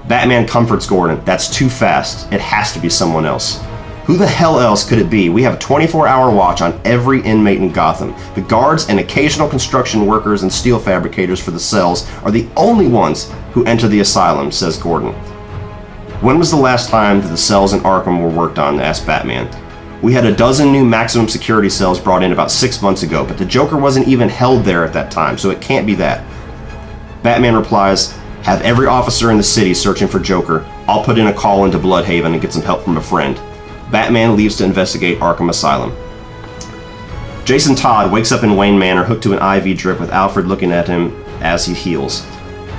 Batman comforts Gordon. "That's too fast. It has to be someone else." Who the hell else could it be? We have a 24-hour watch on every inmate in Gotham. The guards and occasional construction workers and steel fabricators for the cells are the only ones who enter the asylum, says Gordon. When was the last time that the cells in Arkham were worked on? Asked Batman. We had a dozen new maximum security cells brought in about 6 months ago, but the Joker wasn't even held there at that time, so it can't be that. Batman replies, "Have every officer in the city searching for Joker. I'll put in a call into Bloodhaven and get some help from a friend." Batman leaves to investigate Arkham Asylum. Jason Todd wakes up in Wayne Manor hooked to an IV drip with Alfred looking at him as he heals.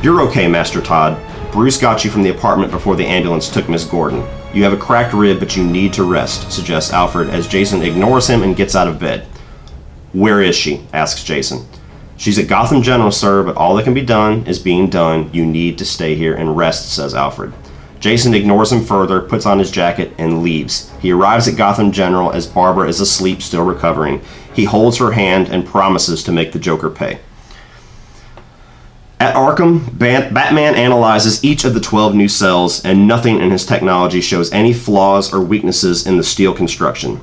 "You're okay, Master Todd. Bruce got you from the apartment before the ambulance took Miss Gordon. You have a cracked rib, but you need to rest," suggests Alfred as Jason ignores him and gets out of bed. "Where is she?" asks Jason. "She's at Gotham General, sir, but all that can be done is being done. You need to stay here and rest," says Alfred. Jason ignores him further, puts on his jacket, and leaves. He arrives at Gotham General as Barbara is asleep, still recovering. He holds her hand and promises to make the Joker pay. At Arkham, Batman analyzes each of the 12 new cells, and nothing in his technology shows any flaws or weaknesses in the steel construction.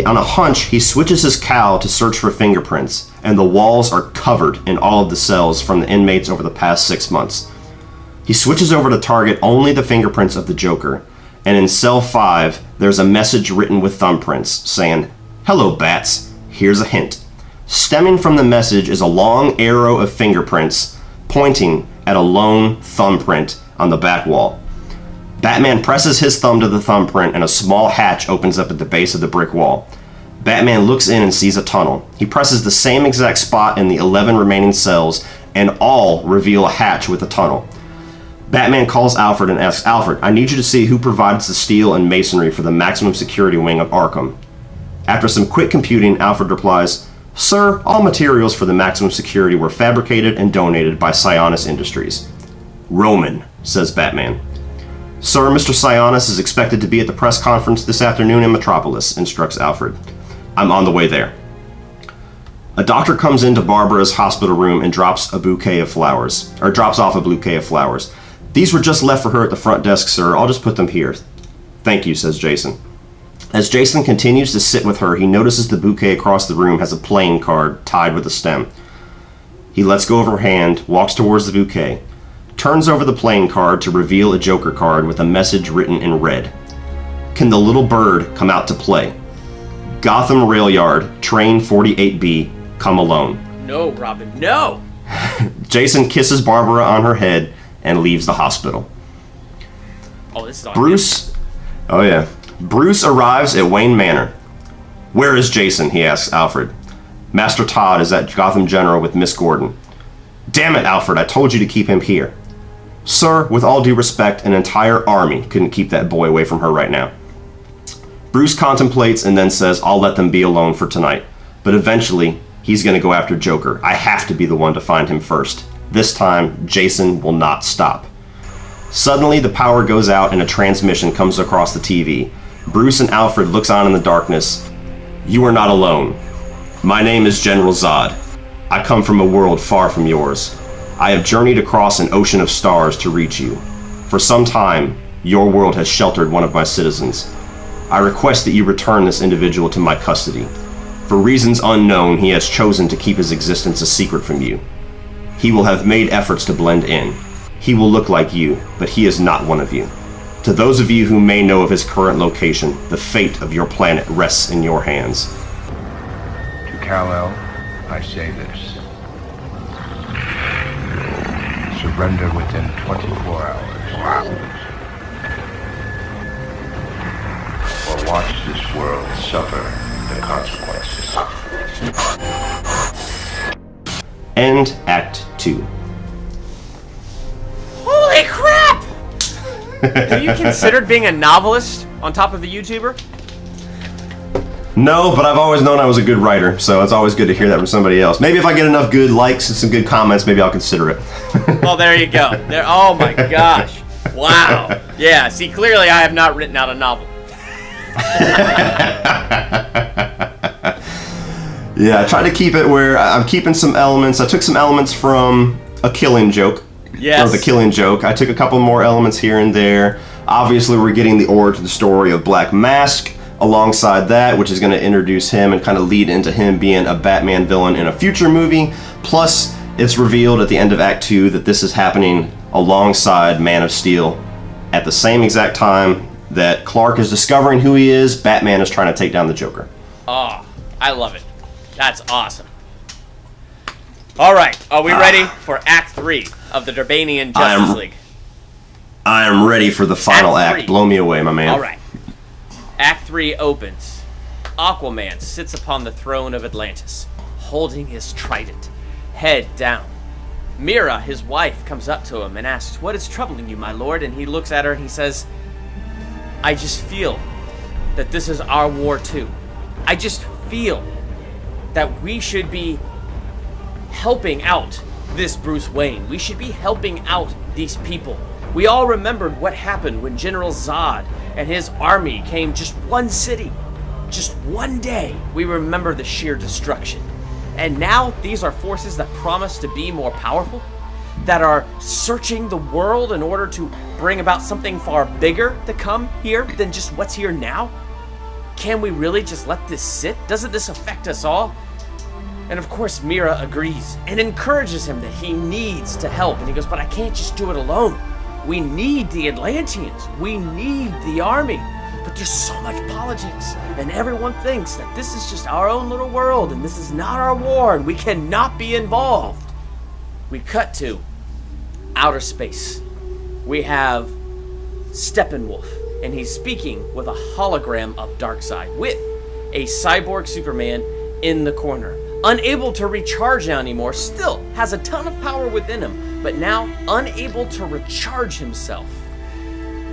On a hunch, he switches his cowl to search for fingerprints, and the walls are covered in all of the cells from the inmates over the past 6 months. He switches over to target only the fingerprints of the Joker, and in cell 5, there's a message written with thumbprints saying, "Hello, Bats. Here's a hint." Stemming from the message is a long arrow of fingerprints pointing at a lone thumbprint on the back wall. Batman presses his thumb to the thumbprint and a small hatch opens up at the base of the brick wall. Batman looks in and sees a tunnel. He presses the same exact spot in the 11 remaining cells, and all reveal a hatch with a tunnel. Batman calls Alfred and asks, "Alfred, I need you to see who provides the steel and masonry for the maximum security wing of Arkham." After some quick computing, Alfred replies, "Sir, all materials for the maximum security were fabricated and donated by Sionis Industries." "Roman," says Batman. "Sir, Mr. Sionis is expected to be at the press conference this afternoon in Metropolis," instructs Alfred. "I'm on the way there." A doctor comes into Barbara's hospital room and drops off a bouquet of flowers. "These were just left for her at the front desk, sir. I'll just put them here." "Thank you," says Jason. As Jason continues to sit with her, he notices the bouquet across the room has a playing card tied with a stem. He lets go of her hand, walks towards the bouquet, turns over the playing card to reveal a Joker card with a message written in red. "Can the little bird come out to play? Gotham Rail Yard, Train 48B, come alone." No, Robin, no! Jason kisses Barbara on her head and leaves the hospital. Oh, this is on Bruce arrives at Wayne Manor. "Where is Jason?" he asks Alfred. "Master Todd is at Gotham General with Miss Gordon." "Damn it, Alfred, I told you to keep him here." "Sir, with all due respect, an entire army couldn't keep that boy away from her right now." Bruce contemplates and then says, "I'll let them be alone for tonight. But eventually, he's going to go after Joker. I have to be the one to find him first. This time, Jason will not stop." Suddenly, the power goes out and a transmission comes across the TV. Bruce and Alfred looks on in the darkness. "You are not alone. My name is General Zod. I come from a world far from yours. I have journeyed across an ocean of stars to reach you. For some time, your world has sheltered one of my citizens. I request that you return this individual to my custody. For reasons unknown, he has chosen to keep his existence a secret from you. He will have made efforts to blend in. He will look like you, but he is not one of you. To those of you who may know of his current location, the fate of your planet rests in your hands. To Kal-El, I say this. Surrender within 24 hours. Or watch this world suffer the consequences. End Act 2. Holy crap! Have you considered being a novelist on top of a YouTuber? No, but I've always known I was a good writer, so it's always good to hear that from somebody else. Maybe if I get enough good likes and some good comments, maybe I'll consider it. Well, there you go. There. Oh my gosh. Wow. Yeah, see, clearly I have not written out a novel. Yeah, I try to keep it where I'm keeping some elements. I took some elements from A Killing Joke. Yes. Or The Killing Joke. I took a couple more elements here and there. Obviously, we're getting the origin story of Black Mask alongside that, which is going to introduce him and kind of lead into him being a Batman villain in a future movie. Plus, it's revealed at the end of Act 2 that this is happening alongside Man of Steel at the same exact time that Clark is discovering who he is. Batman is trying to take down the Joker. Oh, I love it. That's awesome. All right, are we ready for Act 3 of the Durbanian Justice League? I am ready for the final act. Blow me away, my man. All right. Act 3 opens. Aquaman sits upon the throne of Atlantis, holding his trident, head down. Mira, his wife, comes up to him and asks, "What is troubling you, my lord?" And he looks at her and he says, "I just feel that this is our war too. I just feel that we should be helping out this Bruce Wayne. We should be helping out these people. We all remembered what happened when General Zod and his army came just one city, just one day. We remember the sheer destruction. And now these are forces that promise to be more powerful, that are searching the world in order to bring about something far bigger to come here than just what's here now. Can we really just let this sit? Doesn't this affect us all?" And of course, Mira agrees and encourages him that he needs to help. And he goes, "But I can't just do it alone. We need the Atlanteans. We need the army. But there's so much politics, and everyone thinks that this is just our own little world, and this is not our war, and we cannot be involved." We cut to outer space. We have Steppenwolf, and he's speaking with a hologram of Darkseid, with a cyborg Superman in the corner. Unable to recharge now anymore, still has a ton of power within him, but now unable to recharge himself.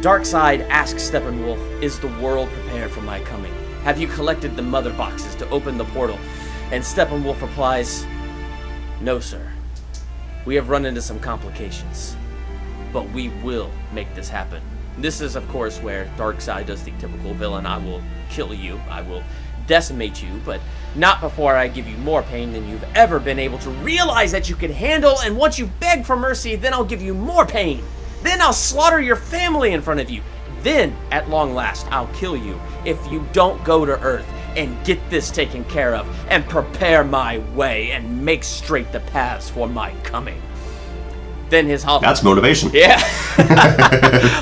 Darkseid asks Steppenwolf, "Is the world prepared for my coming? Have you collected the mother boxes to open the portal?" And Steppenwolf replies, "No, sir. We have run into some complications, but we will make this happen." This is, of course, where Darkseid does the typical villain. "I will kill you. I will decimate you, but not before I give you more pain than you've ever been able to realize that you can handle, and once you beg for mercy, then I'll give you more pain. Then I'll slaughter your family in front of you. Then, at long last, I'll kill you if you don't go to Earth and get this taken care of and prepare my way and make straight the paths for my coming." Then his hologram... That's motivation. Yeah.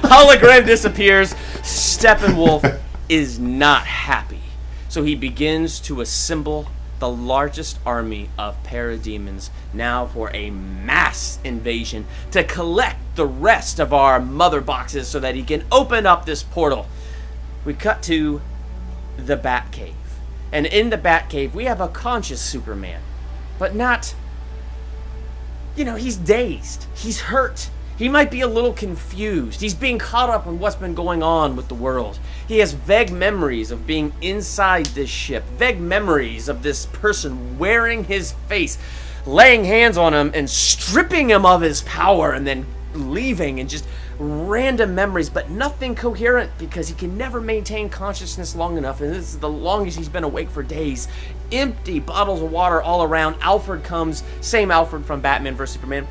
Hologram disappears. Steppenwolf is not happy. So he begins to assemble the largest army of parademons now for a mass invasion to collect the rest of our mother boxes so that he can open up this portal. We cut to the Batcave. And in the Batcave, we have a conscious Superman. But not... he's dazed. He's hurt. He might be a little confused. He's being caught up on what's been going on with the world. He has vague memories of being inside this ship. Vague memories of this person wearing his face, laying hands on him and stripping him of his power and then leaving, and just random memories, but nothing coherent because he can never maintain consciousness long enough. And this is the longest he's been awake for days. Empty bottles of water all around. Alfred comes, same Alfred from Batman vs. Superman.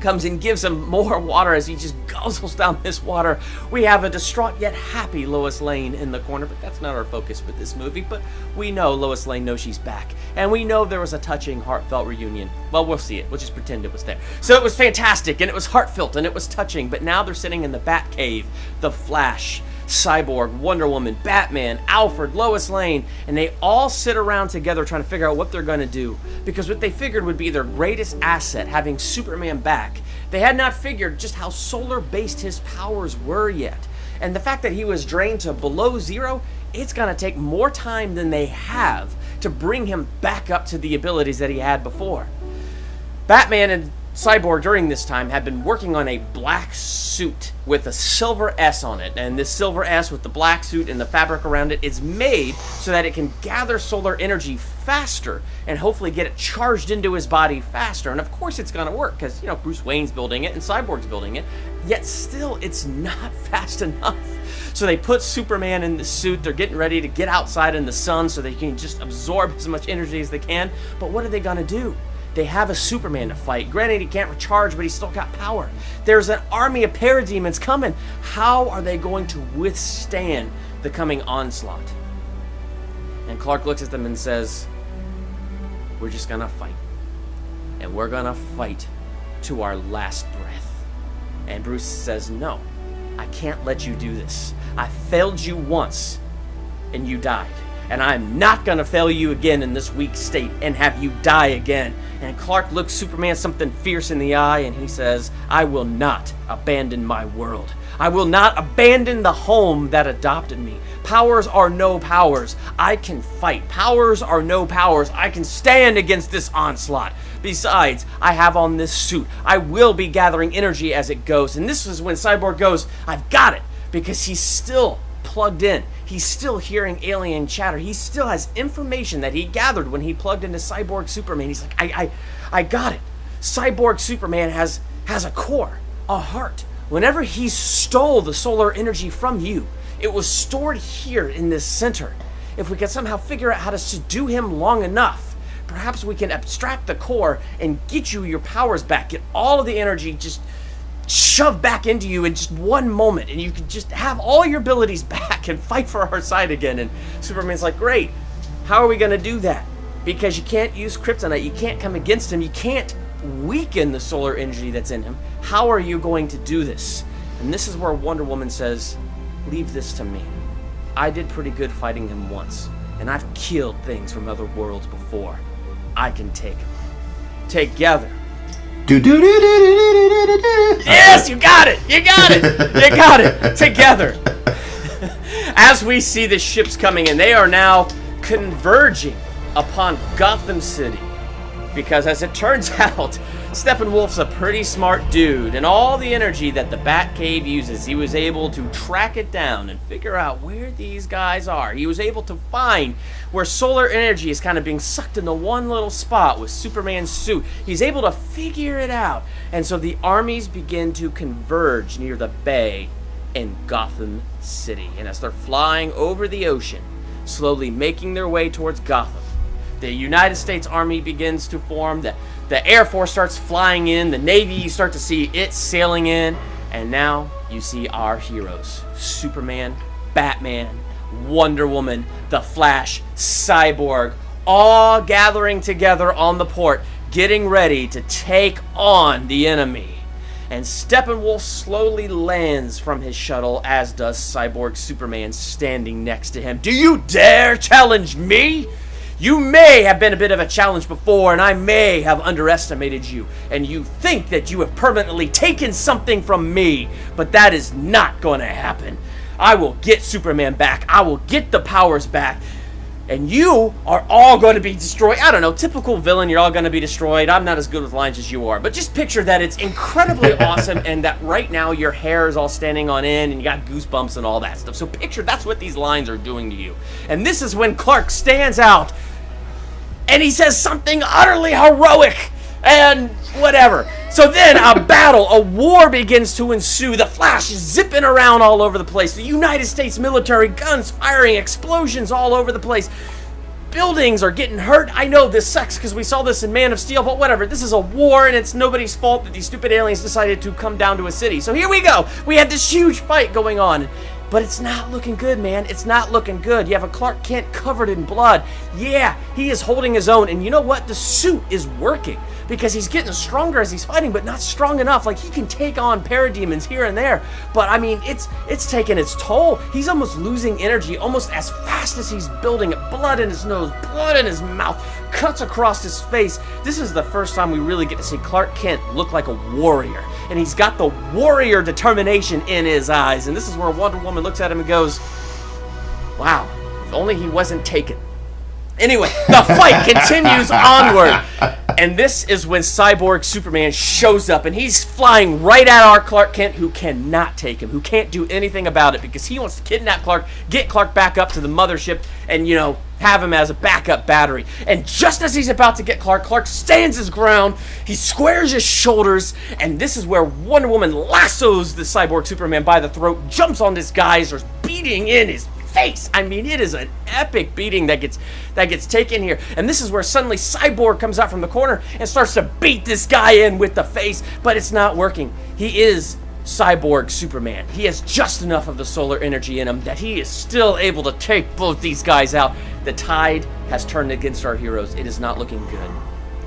comes and gives him more water as he just guzzles down this water. We have a distraught yet happy Lois Lane in the corner, but that's not our focus for this movie. But we know Lois Lane knows she's back, and we know there was a touching, heartfelt reunion. Well, we'll see it. We'll just pretend it was there. So it was fantastic, and it was heartfelt, and it was touching, but now they're sitting in the Batcave, the Flash, Cyborg, Wonder Woman, Batman, Alfred, Lois Lane, and they all sit around together trying to figure out what they're going to do. Because what they figured would be their greatest asset, having Superman back, they had not figured just how solar-based his powers were yet. And the fact that he was drained to below zero, it's going to take more time than they have to bring him back up to the abilities that he had before. Batman and Cyborg during this time had been working on a black suit with a silver S on it, and this silver S with the black suit and the fabric around it is made so that it can gather solar energy faster and hopefully get it charged into his body faster. And of course it's going to work because, you know, Bruce Wayne's building it and Cyborg's building it, yet still it's not fast enough. So they put Superman in the suit. They're getting ready to get outside in the sun so they can just absorb as much energy as they can. But what are they going to do? They have a Superman to fight. Granted, he can't recharge, but he's still got power. There's an army of parademons coming. How are they going to withstand the coming onslaught? And Clark looks at them and says, we're just gonna fight. And we're gonna fight to our last breath. And Bruce says, no, I can't let you do this. I failed you once, and you died. And I'm not gonna fail you again in this weak state and have you die again. And Clark looks Superman something fierce in the eye and he says, I will not abandon my world. I will not abandon the home that adopted me. Powers are no powers. I can fight. Powers are no powers. I can stand against this onslaught. Besides, I have on this suit. I will be gathering energy as it goes. And this is when Cyborg goes, I've got it, because he's still plugged in. He's still hearing alien chatter. He still has information that he gathered when he plugged into Cyborg Superman. He's like, I got it. Cyborg Superman has a core, a heart. Whenever he stole the solar energy from you, it was stored here in this center. If we could somehow figure out how to subdue him long enough, perhaps we can abstract the core and get you your powers back. Get all of the energy just shoved back into you in just one moment, and you can just have all your abilities back and fight for our side again. And Superman's like, great, how are we going to do that? Because you can't use kryptonite, you can't come against him, you can't weaken the solar energy that's in him. How are you going to do this? And this is where Wonder Woman says, leave this to me. I did pretty good fighting him once, and I've killed things from other worlds before. I can take him. Together. Yes, you got it! You got it! You got it! Together. As we see the ships coming in, they are now converging upon Gotham City. Because as it turns out, Steppenwolf's a pretty smart dude, and all the energy that the Batcave uses, he was able to track it down and figure out where these guys are. He was able to find where solar energy is kind of being sucked into one little spot with Superman's suit. He's able to figure it out, and so the armies begin to converge near the bay in Gotham City. And as they're flying over the ocean, slowly making their way towards Gotham, the United States Army begins to form, the Air Force starts flying in, the Navy, you start to see it sailing in, and now you see our heroes, Superman, Batman, Wonder Woman, the Flash, Cyborg, all gathering together on the port, getting ready to take on the enemy. And Steppenwolf slowly lands from his shuttle, as does Cyborg Superman standing next to him. Do you dare challenge me? You may have been a bit of a challenge before, and I may have underestimated you, and you think that you have permanently taken something from me, but that is not going to happen. I will get Superman back. I will get the powers back, and you are all going to be destroyed. I don't know, typical villain, you're all going to be destroyed. I'm not as good with lines as you are, but just picture that it's incredibly awesome, and that right now your hair is all standing on end, and you got goosebumps and all that stuff. So picture that's what these lines are doing to you. And this is when Clark stands out, and he says something utterly heroic and whatever. So then a battle, a war begins to ensue. The Flash is zipping around all over the place. The United States military, guns firing, explosions all over the place. buildings are getting hurt. I know this sucks because we saw this in Man of Steel, but whatever. This is a war, and it's nobody's fault that these stupid aliens decided to come down to a city. So here we go. We have this huge fight going on. But it's not looking good, man. It's not looking good. You have a Clark Kent covered in blood. Yeah, he is holding his own. And you know what? The suit is working because he's getting stronger as he's fighting, but not strong enough. Like, he can take on parademons here and there. But, I mean, it's taking its toll. He's almost losing energy almost as fast as he's building it. Blood in his nose, blood in his mouth, cuts across his face. This is the first time we really get to see Clark Kent look like a warrior. And he's got the warrior determination in his eyes. And this is where Wonder Woman looks at him and goes, wow, if only he wasn't taken. Anyway, the fight continues onward. And this is when Cyborg Superman shows up, and he's flying right at our Clark Kent, who cannot take him, who can't do anything about it, because he wants to kidnap Clark, get Clark back up to the mothership, and, you know, have him as a backup battery. And just as he's about to get Clark, Clark stands his ground, he squares his shoulders, and this is where Wonder Woman lassos the Cyborg Superman by the throat, jumps on this guy, starts beating in his face. I mean, it is an epic beating that gets taken here. And this is where suddenly Cyborg comes out from the corner and starts to beat this guy in with the face, but it's not working. He is Cyborg Superman. He has just enough of the solar energy in him that he is still able to take both these guys out. The tide has turned against our heroes. It is not looking good.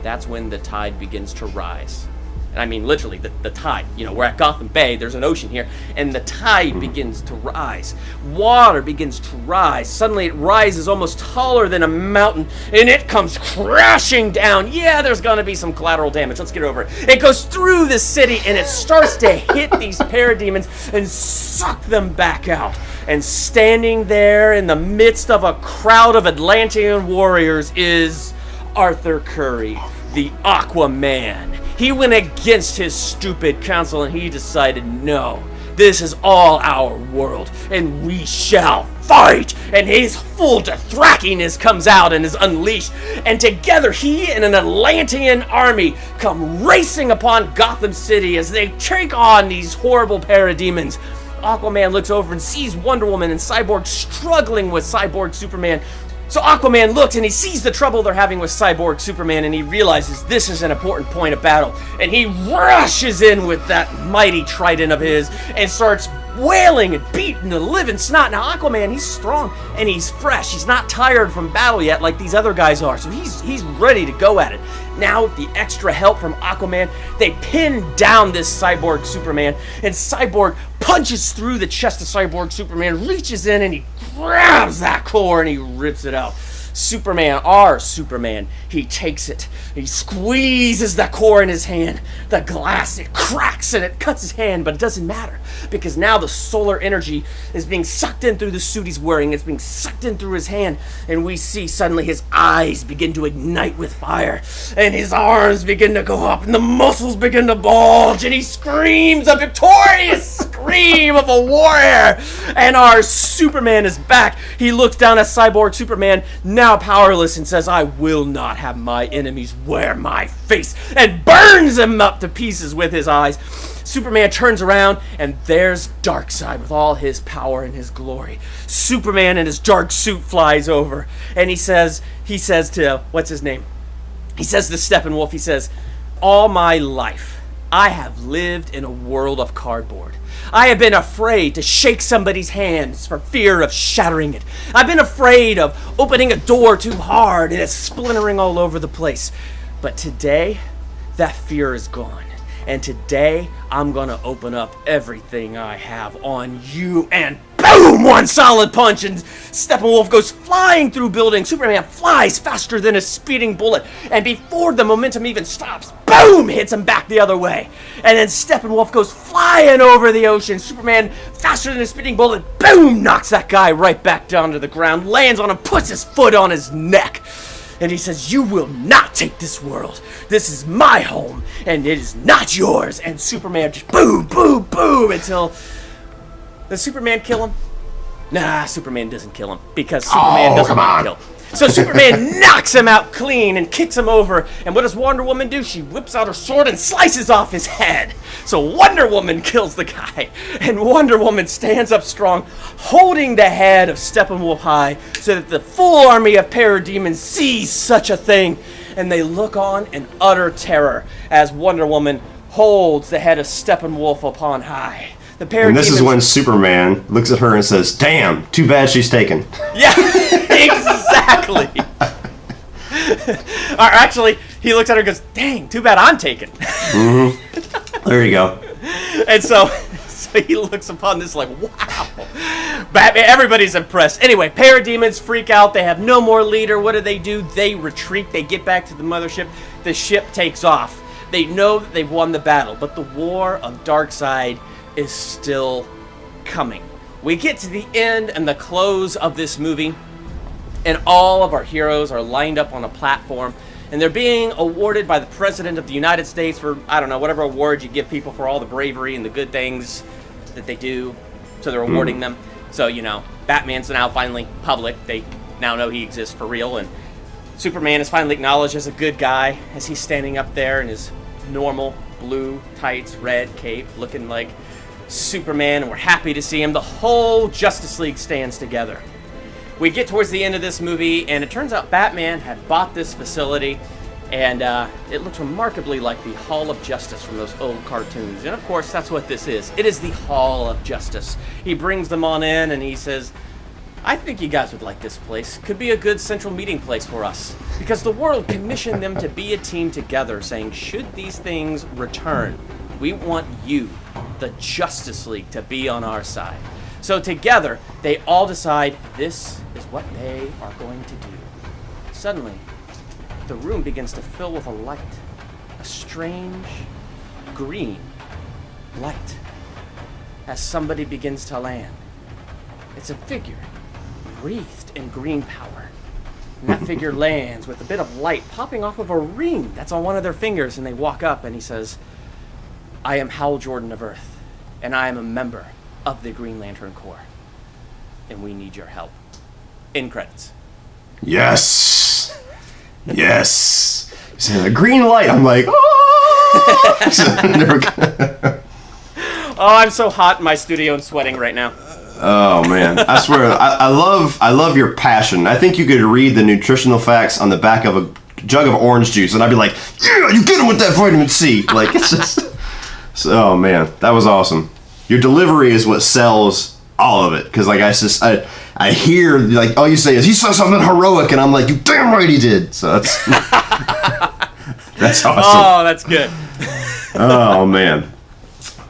That's when the tide begins to rise. And I mean, literally, the tide. You know, we're at Gotham Bay, there's an ocean here, and the tide begins to rise. Water begins to rise. Suddenly it rises almost taller than a mountain, and it comes crashing down. Yeah, there's gonna be some collateral damage. Let's get over it. It goes through the city, and it starts to hit these parademons and suck them back out. And standing there in the midst of a crowd of Atlantean warriors is Arthur Curry, the Aquaman. He went against his stupid council and he decided, no, this is all our world and we shall fight. And his full Dothrakiness comes out and is unleashed. And together he and an Atlantean army come racing upon Gotham City as they take on these horrible parademons. Aquaman looks over and sees Wonder Woman and Cyborg struggling with Cyborg Superman. So Aquaman looks and he sees the trouble they're having with Cyborg Superman, and he realizes this is an important point of battle. And he rushes in with that mighty trident of his and starts wailing and beating the living snot. Now Aquaman, he's strong and he's fresh. He's not tired from battle yet like these other guys are. So he's ready to go at it. Now with the extra help from Aquaman, they pin down this Cyborg Superman, and Cyborg punches through the chest of Cyborg Superman, reaches in and he grabs that core and he rips it out. Superman, our Superman, he takes it, he squeezes the core in his hand, the glass, it cracks and it cuts his hand, but it doesn't matter, because now the solar energy is being sucked in through the suit he's wearing, it's being sucked in through his hand, and we see suddenly his eyes begin to ignite with fire, and his arms begin to go up, and the muscles begin to bulge, and he screams a victorious scream of a warrior, and our Superman is back. He looks down at Cyborg Superman, now powerless, and says, I will not have my enemies wear my face, and burns him up to pieces with his eyes. Superman turns around, and there's Darkseid with all his power and his glory. Superman in his dark suit flies over, and he says to, what's his name? He says to Steppenwolf, he says, all my life, I have lived in a world of cardboard. I have been afraid to shake somebody's hands for fear of shattering it. I've been afraid of opening a door too hard and it splintering all over the place. But today, that fear is gone. And today, I'm gonna open up everything I have on you, and boom! One solid punch, and Steppenwolf goes flying through buildings. Superman flies faster than a speeding bullet, and before the momentum even stops, boom! Hits him back the other way. And then Steppenwolf goes flying over the ocean. Superman, faster than a speeding bullet, boom! Knocks that guy right back down to the ground, lands on him, puts his foot on his neck. And he says, you will not take this world. This is my home, and it is not yours. And Superman just boom, boom, boom, until... Does Superman kill him? Nah, Superman doesn't kill him, because Superman doesn't want to kill. So Superman knocks him out clean and kicks him over. And what does Wonder Woman do? She whips out her sword and slices off his head. So Wonder Woman kills the guy. And Wonder Woman stands up strong, holding the head of Steppenwolf high, so that the full army of parademons sees such a thing. And they look on in utter terror as Wonder Woman holds the head of Steppenwolf upon high. The parademons... And this is when Superman looks at her and says, "Damn, too bad she's taken." Yeah, exactly. Or actually, he looks at her and goes, "Dang, too bad I'm taken." Mm-hmm. There you go. And so he looks upon this like, wow. Batman, everybody's impressed. Anyway, parademons freak out. They have no more leader. What do? They retreat. They get back to the mothership. The ship takes off. They know that they've won the battle, but the war of Darkseid is still coming. We get to the end and the close of this movie, and all of our heroes are lined up on a platform, and they're being awarded by the President of the United States for, I don't know, whatever award you give people for all the bravery and the good things that they do, so they're awarding them. So, you know, Batman's now finally public. They now know he exists for real, and Superman is finally acknowledged as a good guy as he's standing up there in his normal blue tights, red cape, looking like Superman, and we're happy to see him. The whole Justice League stands together. We get towards the end of this movie, and it turns out Batman had bought this facility, and it looks remarkably like the Hall of Justice from those old cartoons. And of course, that's what this is. It is the Hall of Justice. He brings them on in, and he says, "I think you guys would like this place. Could be a good central meeting place for us. Because the world commissioned them to be a team together, saying, should these things return, we want you, the Justice League, to be on our side." So together, they all decide this is what they are going to do. Suddenly, the room begins to fill with a light. A strange, green light. As somebody begins to land. It's a figure, wreathed in green power. And that figure lands with a bit of light popping off of a ring that's on one of their fingers, and they walk up and he says, "I am Hal Jordan of Earth, and I am a member of the Green Lantern Corps, and we need your help." End credits. Yes. Yes. He's saying a green light. I'm like, oh. Oh, I'm so hot in my studio and sweating right now. Oh man, I swear, I love your passion. I think you could read the nutritional facts on the back of a jug of orange juice, and I'd be like, "Yeah, you get him with that vitamin C." Like, it's just, oh man, that was awesome. Your delivery is what sells all of it, because like I hear like all you say is he saw something heroic, and I'm like, "You damn right he did." So that's that's awesome. Oh, that's good. Oh man.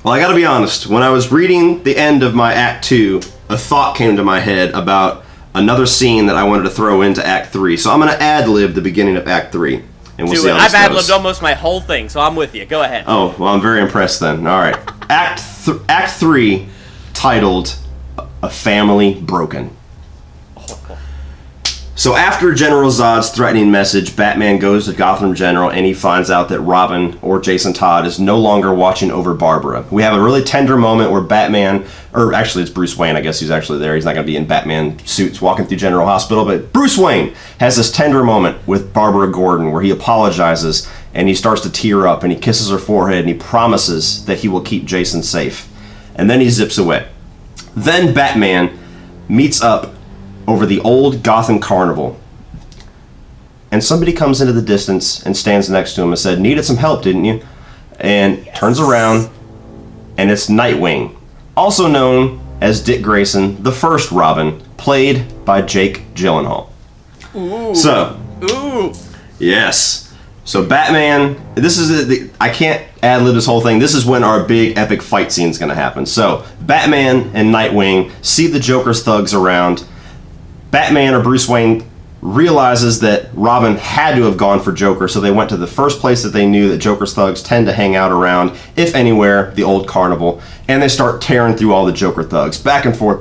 Well, I gotta be honest, when I was reading the end of my Act 2, a thought came to my head about another scene that I wanted to throw into Act 3. So I'm gonna ad-lib the beginning of Act 3, and we'll see how this goes. I've ad-libbed almost my whole thing, so I'm with you. Go ahead. Oh, well, I'm very impressed then. All right. Act 3, titled A Family Broken. So after General Zod's threatening message, Batman goes to Gotham General, and he finds out that Robin, or Jason Todd, is no longer watching over Barbara. We have a really tender moment where Batman, or actually it's Bruce Wayne, I guess he's actually there. He's not going to be in Batman suits walking through General Hospital, but Bruce Wayne has this tender moment with Barbara Gordon where he apologizes, and he starts to tear up, and he kisses her forehead, and he promises that he will keep Jason safe. And then he zips away. Then Batman meets up over the old Gotham Carnival, and somebody comes into the distance and stands next to him and said, "Needed some help, didn't you?" And turns around, and it's Nightwing, also known as Dick Grayson, the first Robin, played by Jake Gyllenhaal. Ooh. Yes. So Batman, this is I can't ad-lib this whole thing. This is when our big epic fight scene is going to happen. So Batman and Nightwing see the Joker's thugs around. Batman, or Bruce Wayne, realizes that Robin had to have gone for Joker, so they went to the first place that they knew that Joker's thugs tend to hang out around, if anywhere, the old carnival, and they start tearing through all the Joker thugs. Back and forth,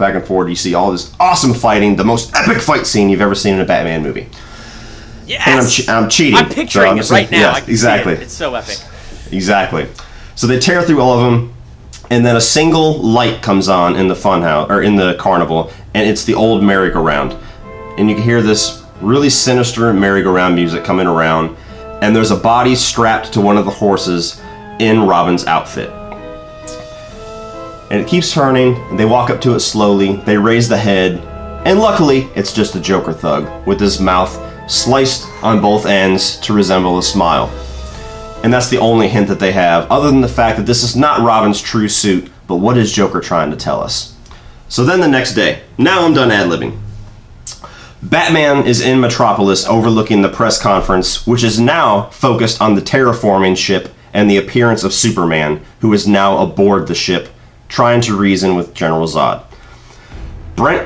you see all this awesome fighting, the most epic fight scene you've ever seen in a Batman movie. Yes! And I'm cheating. I'm picturing it right now. Yeah, I can exactly. see it. It's so epic. Exactly. So they tear through all of them, and then a single light comes on in the funhouse, or in the carnival, and it's the old merry-go-round. And you can hear this really sinister merry-go-round music coming around, and there's a body strapped to one of the horses in Robin's outfit. And it keeps turning, and they walk up to it slowly, they raise the head, and luckily, it's just the Joker thug, with his mouth sliced on both ends to resemble a smile. And that's the only hint that they have, other than the fact that this is not Robin's true suit, but what is Joker trying to tell us? So then the next day, now I'm done ad-libbing. Batman is in Metropolis overlooking the press conference, which is now focused on the terraforming ship and the appearance of Superman, who is now aboard the ship, trying to reason with General Zod.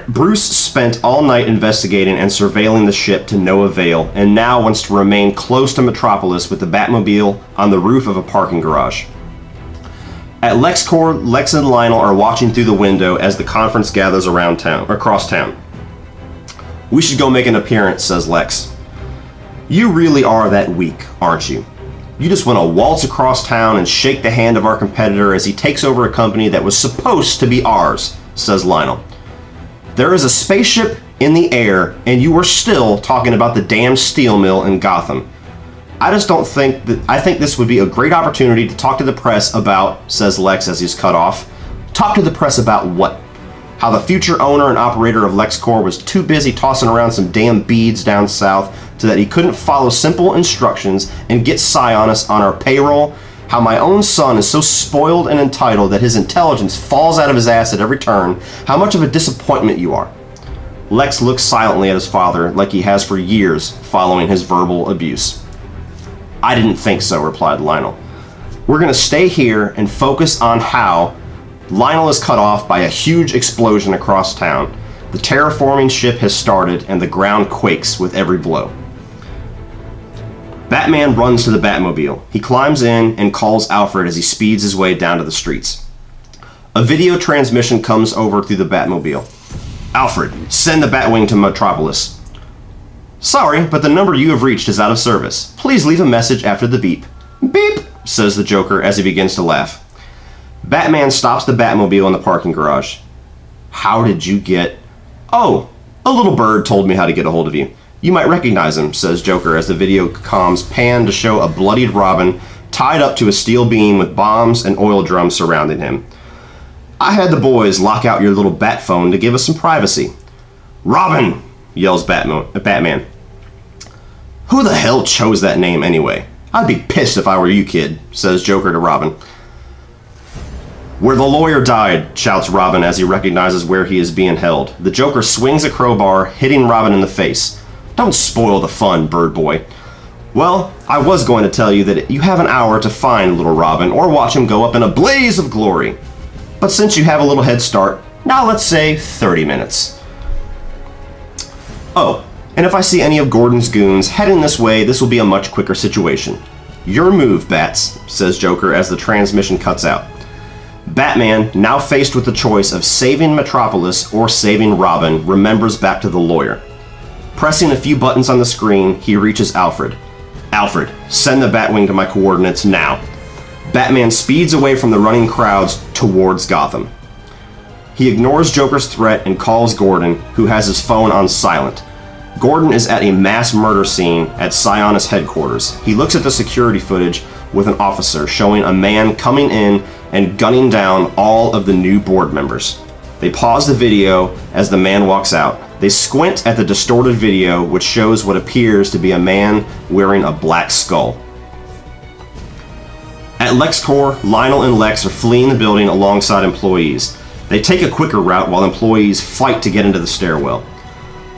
Bruce spent all night investigating and surveilling the ship to no avail, and now wants to remain close to Metropolis with the Batmobile on the roof of a parking garage. At LexCorp, Lex and Lionel are watching through the window as the conference gathers across town. "We should go make an appearance," says Lex. "You really are that weak, aren't you? You just want to waltz across town and shake the hand of our competitor as he takes over a company that was supposed to be ours," says Lionel. "There is a spaceship in the air, and you are still talking about the damn steel mill in Gotham. I think this would be a great opportunity to talk to the press about," says Lex as he's cut off. "Talk to the press about what? How the future owner and operator of LexCorp was too busy tossing around some damn beads down south so that he couldn't follow simple instructions and get Psionics on our payroll? How my own son is so spoiled and entitled that his intelligence falls out of his ass at every turn. How much of a disappointment you are." Lex looks silently at his father like he has for years following his verbal abuse. "I didn't think so," replied Lionel. "We're going to stay here and focus on how." Lionel is cut off by a huge explosion across town. The terraforming ship has started and the ground quakes with every blow. Batman runs to the Batmobile. He climbs in and calls Alfred as he speeds his way down to the streets. A video transmission comes over through the Batmobile. "Alfred, send the Batwing to Metropolis." "Sorry, but the number you have reached is out of service. Please leave a message after the beep." "Beep," says the Joker as he begins to laugh. Batman stops the Batmobile in the parking garage. "How did you get—" "Oh, a little bird told me how to get a hold of you. You might recognize him," says Joker as the video comms pan to show a bloodied Robin tied up to a steel beam with bombs and oil drums surrounding him. "I had the boys lock out your little bat phone to give us some privacy." "Robin!" yells Batman. "Who the hell chose that name anyway? I'd be pissed if I were you, kid," says Joker to Robin. "Where the lawyer died," shouts Robin as he recognizes where he is being held. The Joker swings a crowbar, hitting Robin in the face. "Don't spoil the fun, bird boy." "Well, I was going to tell you that you have an hour to find little Robin or watch him go up in a blaze of glory. But since you have a little head start, now let's say 30 minutes. Oh, and if I see any of Gordon's goons heading this way, this will be a much quicker situation. Your move, Bats," says Joker as the transmission cuts out. Batman, now faced with the choice of saving Metropolis or saving Robin, remembers back to the lawyer. Pressing a few buttons on the screen, he reaches Alfred. "Alfred, send the Batwing to my coordinates now." Batman speeds away from the running crowds towards Gotham. He ignores Joker's threat and calls Gordon, who has his phone on silent. Gordon is at a mass murder scene at Psionics headquarters. He looks at the security footage with an officer showing a man coming in and gunning down all of the new board members. They pause the video as the man walks out. They squint at the distorted video, which shows what appears to be a man wearing a black skull. At LexCorp, Lionel and Lex are fleeing the building alongside employees. They take a quicker route while employees fight to get into the stairwell.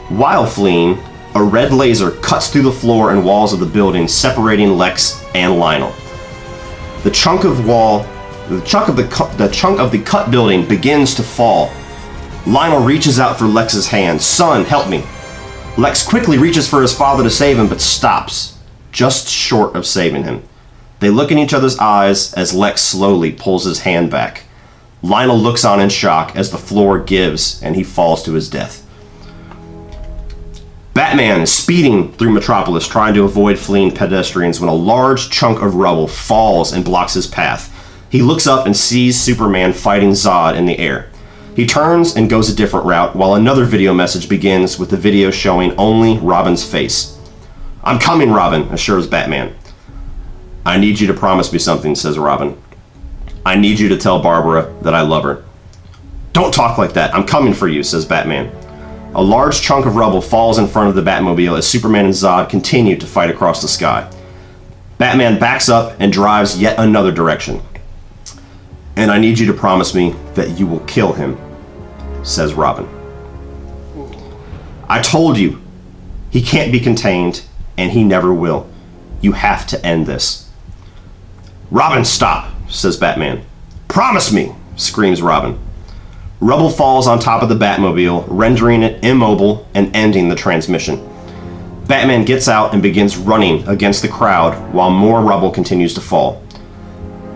While fleeing, a red laser cuts through the floor and walls of the building, separating Lex and Lionel. The chunk of the cut building begins to fall. Lionel reaches out for Lex's hand. "Son, help me." Lex quickly reaches for his father to save him, but stops, just short of saving him. They look in each other's eyes as Lex slowly pulls his hand back. Lionel looks on in shock as the floor gives and he falls to his death. Batman is speeding through Metropolis trying to avoid fleeing pedestrians when a large chunk of rubble falls and blocks his path. He looks up and sees Superman fighting Zod in the air. He turns and goes a different route, while another video message begins with the video showing only Robin's face. "I'm coming, Robin," assures Batman. "I need you to promise me something," says Robin. "I need you to tell Barbara that I love her." "Don't talk like that. I'm coming for you," says Batman. A large chunk of rubble falls in front of the Batmobile as Superman and Zod continue to fight across the sky. Batman backs up and drives yet another direction. "And I need you to promise me that you will kill him," says Robin. "I told you, he can't be contained, and he never will. You have to end this." "Robin, stop," says Batman. "Promise me," screams Robin. Rubble falls on top of the Batmobile, rendering it immobile and ending the transmission. Batman gets out and begins running against the crowd while more rubble continues to fall.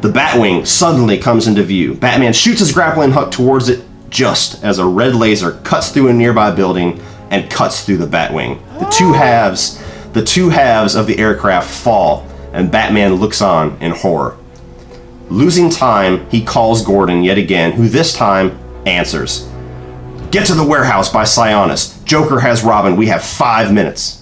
The Batwing suddenly comes into view. Batman shoots his grappling hook towards it just as a red laser cuts through a nearby building and cuts through the Batwing. The two halves of the aircraft fall, and Batman looks on in horror. Losing time, he calls Gordon yet again, who this time answers. "Get to the warehouse by Sionis. Joker has Robin. We have 5 minutes."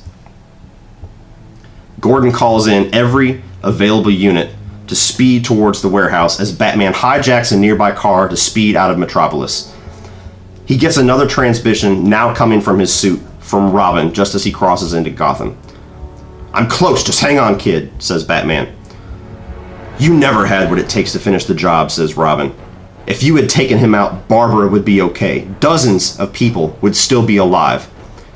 Gordon calls in every available unit to speed towards the warehouse as Batman hijacks a nearby car to speed out of Metropolis. He gets another transmission, now coming from his suit, from Robin just as he crosses into Gotham. "I'm close, just hang on, kid," says Batman. "You never had what it takes to finish the job," says Robin. "If you had taken him out, Barbara would be okay. Dozens of people would still be alive."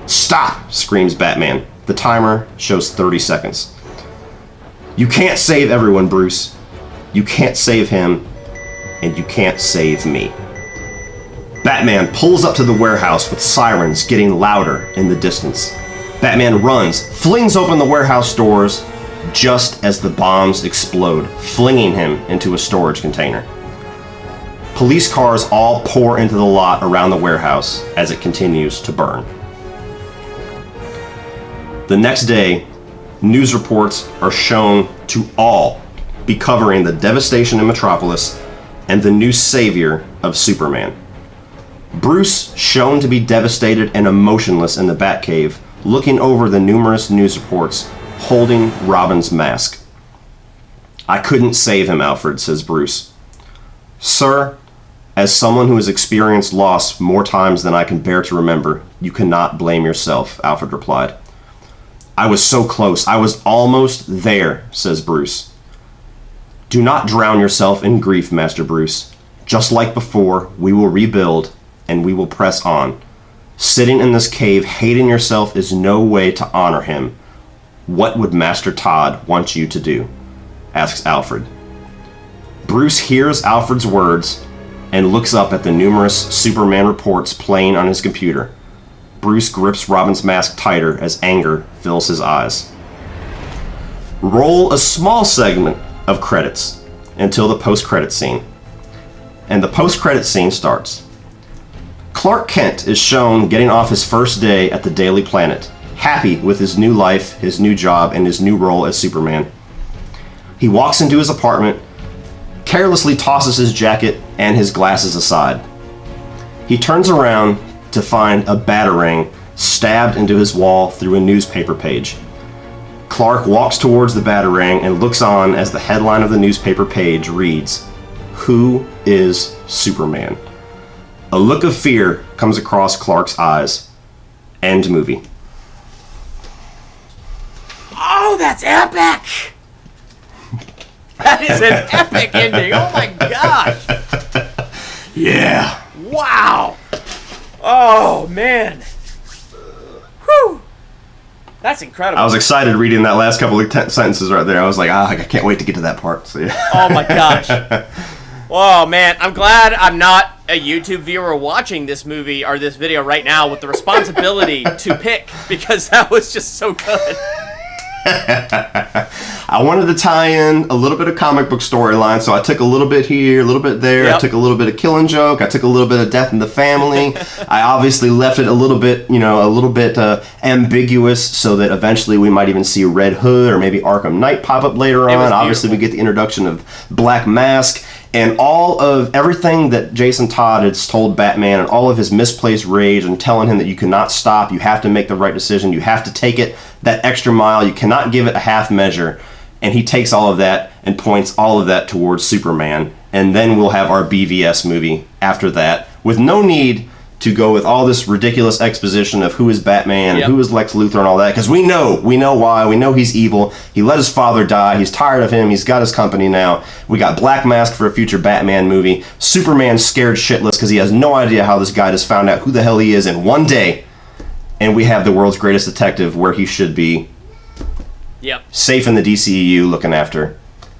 "Stop!" screams Batman. The timer shows 30 seconds. "You can't save everyone, Bruce. You can't save him, and you can't save me." Batman pulls up to the warehouse with sirens getting louder in the distance. Batman runs, flings open the warehouse doors just as the bombs explode, flinging him into a storage container. Police cars all pour into the lot around the warehouse as it continues to burn. The next day, news reports are shown to all be covering the devastation in Metropolis and the new savior of Superman. Bruce, shown to be devastated and emotionless in the Batcave, looking over the numerous news reports, holding Robin's mask. "I couldn't save him, Alfred," says Bruce. "Sir, as someone who has experienced loss more times than I can bear to remember, you cannot blame yourself," Alfred replied. "I was so close. I was almost there," says Bruce. "Do not drown yourself in grief, Master Bruce. Just like before, we will rebuild, and we will press on. Sitting in this cave hating yourself is no way to honor him. What would Master Todd want you to do?" asks Alfred. Bruce hears Alfred's words and looks up at the numerous Superman reports playing on his computer. Bruce grips Robin's mask tighter as anger fills his eyes. Roll a small segment of credits until the post-credit scene. And the post-credit scene starts. Clark Kent is shown getting off his first day at the Daily Planet, happy with his new life, his new job, and his new role as Superman. He walks into his apartment, carelessly tosses his jacket and his glasses aside. He turns around to find a batarang stabbed into his wall through a newspaper page. Clark walks towards the batarang and looks on as the headline of the newspaper page reads, "Who is Superman?" A look of fear comes across Clark's eyes. End movie. Oh, that's epic! That is an epic ending. Oh my gosh! Yeah. Wow! Oh man! Whew! That's incredible. I was excited reading that last couple of sentences right there. I was like, I can't wait to get to that part. So yeah. Oh my gosh! Oh man, I'm glad I'm not a YouTube viewer watching this movie or this video right now with the responsibility to pick, because that was just so good. I wanted to tie in a little bit of comic book storyline, so I took a little bit here, a little bit there. Yep. I took a little bit of Killing Joke. I took a little bit of Death in the Family. I obviously left it a little bit ambiguous, so that eventually we might even see Red Hood or maybe Arkham Knight pop up later on. Obviously, we get the introduction of Black Mask. And all of everything that Jason Todd has told Batman and all of his misplaced rage and telling him that you cannot stop, you have to make the right decision, you have to take it that extra mile, you cannot give it a half measure. And he takes all of that and points all of that towards Superman. And then we'll have our BVS movie after that with no need to go with all this ridiculous exposition of who is Batman and who is Lex Luthor and all that, because we know why, we know he's evil, he let his father die, he's tired of him, he's got his company now, we got Black Mask for a future Batman movie, Superman's scared shitless because he has no idea how this guy just found out who the hell he is in one day, and we have the world's greatest detective where he should be, safe in the DCEU looking after.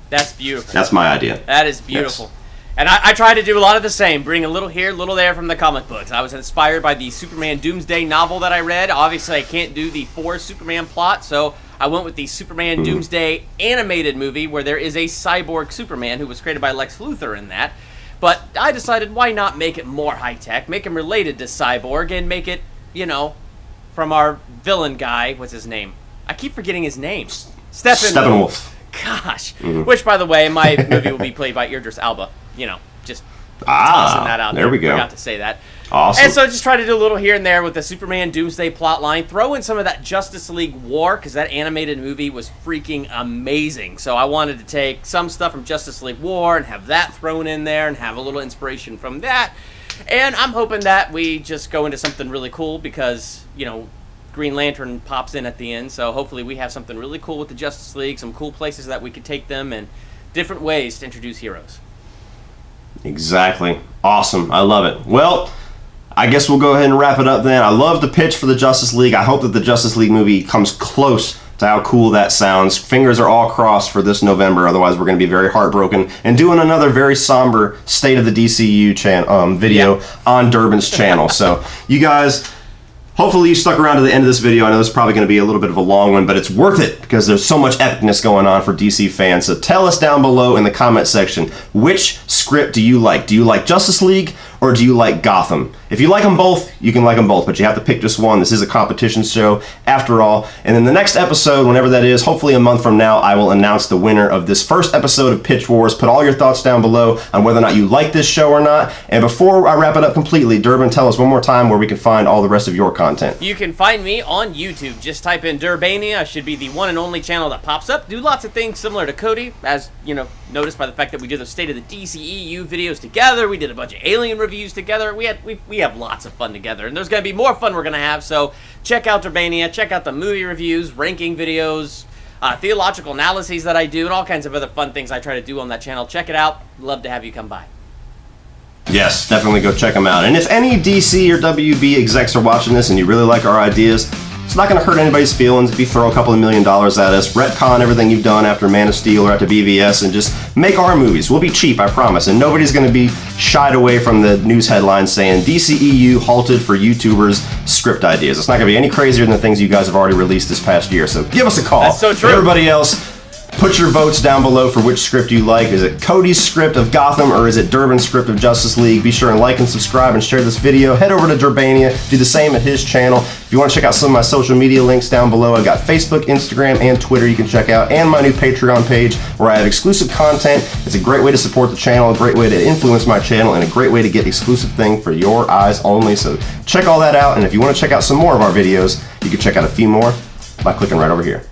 That's beautiful. That's my idea. That is beautiful. Yes. And I try to do a lot of the same, bring a little here, a little there from the comic books. I was inspired by the Superman Doomsday novel that I read. Obviously, I can't do the 4 Superman plot, so I went with the Superman Doomsday animated movie where there is a cyborg Superman who was created by Lex Luthor in that. But I decided, why not make it more high-tech, make him related to Cyborg, and make it, you know, from our villain guy, what's his name? I keep forgetting his name. Steppenwolf. Gosh. Which, by the way, my movie will be played by Idris Elba. You know, just tossing that out there. There we go. Forgot to say that. Awesome. And so just try to do a little here and there with the Superman Doomsday plotline. Throw in some of that Justice League War, because that animated movie was freaking amazing. So I wanted to take some stuff from Justice League War and have that thrown in there and have a little inspiration from that. And I'm hoping that we just go into something really cool because, you know, Green Lantern pops in at the end. So hopefully we have something really cool with the Justice League, some cool places that we could take them, and different ways to introduce heroes. Exactly. Awesome. I love it. Well, I guess we'll go ahead and wrap it up then. I love the pitch for the Justice League. I hope that the Justice League movie comes close to how cool that sounds. Fingers are all crossed for this November. Otherwise, we're going to be very heartbroken and doing another very somber State of the DCEU video on Durban's channel. So, you guys, hopefully you stuck around to the end of this video. I know this is probably going to be a little bit of a long one, but it's worth it because there's so much epicness going on for DC fans. So tell us down below in the comment section, which script do you like? Do you like Justice League or do you like Gotham? If you like them both, you can like them both, but you have to pick just one. This is a competition show after all. And in the next episode, whenever that is, hopefully a month from now, I will announce the winner of this first episode of Pitch Wars. Put all your thoughts down below on whether or not you like this show or not. And before I wrap it up completely, Durbin, tell us one more time where we can find all the rest of your content. You can find me on YouTube. Just type in Durbania. I should be the one and only channel that pops up. Do lots of things similar to Cody, as you know, noticed by the fact that we did the State of the DCEU videos together. We did a bunch of Alien reviews together. We have lots of fun together, and there's going to be more fun we're going to have. So check out Durbania. Check out the movie reviews, ranking videos, theological analyses that I do, and all kinds of other fun things I try to do on that channel. Check it out. Love to have you come by. Yes, definitely go check them out. And if any DC or WB execs are watching this and you really like our ideas, it's not going to hurt anybody's feelings if you throw a couple of $1 million at us, retcon everything you've done after Man of Steel or after BVS, and just make our movies. We'll be cheap, I promise. And nobody's going to be shied away from the news headlines saying DCEU halted for YouTubers' script ideas. It's not going to be any crazier than the things you guys have already released this past year. So give us a call. That's so true. Everybody else, put your votes down below for which script you like. Is it Cody's script of Gotham or is it Durban's script of Justice League? Be sure and like and subscribe and share this video. Head over to Durbania. Do the same at his channel. If you want to check out some of my social media links down below, I got Facebook, Instagram, and Twitter you can check out, and my new Patreon page where I have exclusive content. It's a great way to support the channel, a great way to influence my channel, and a great way to get exclusive thing for your eyes only. So check all that out, and if you want to check out some more of our videos, you can check out a few more by clicking right over here.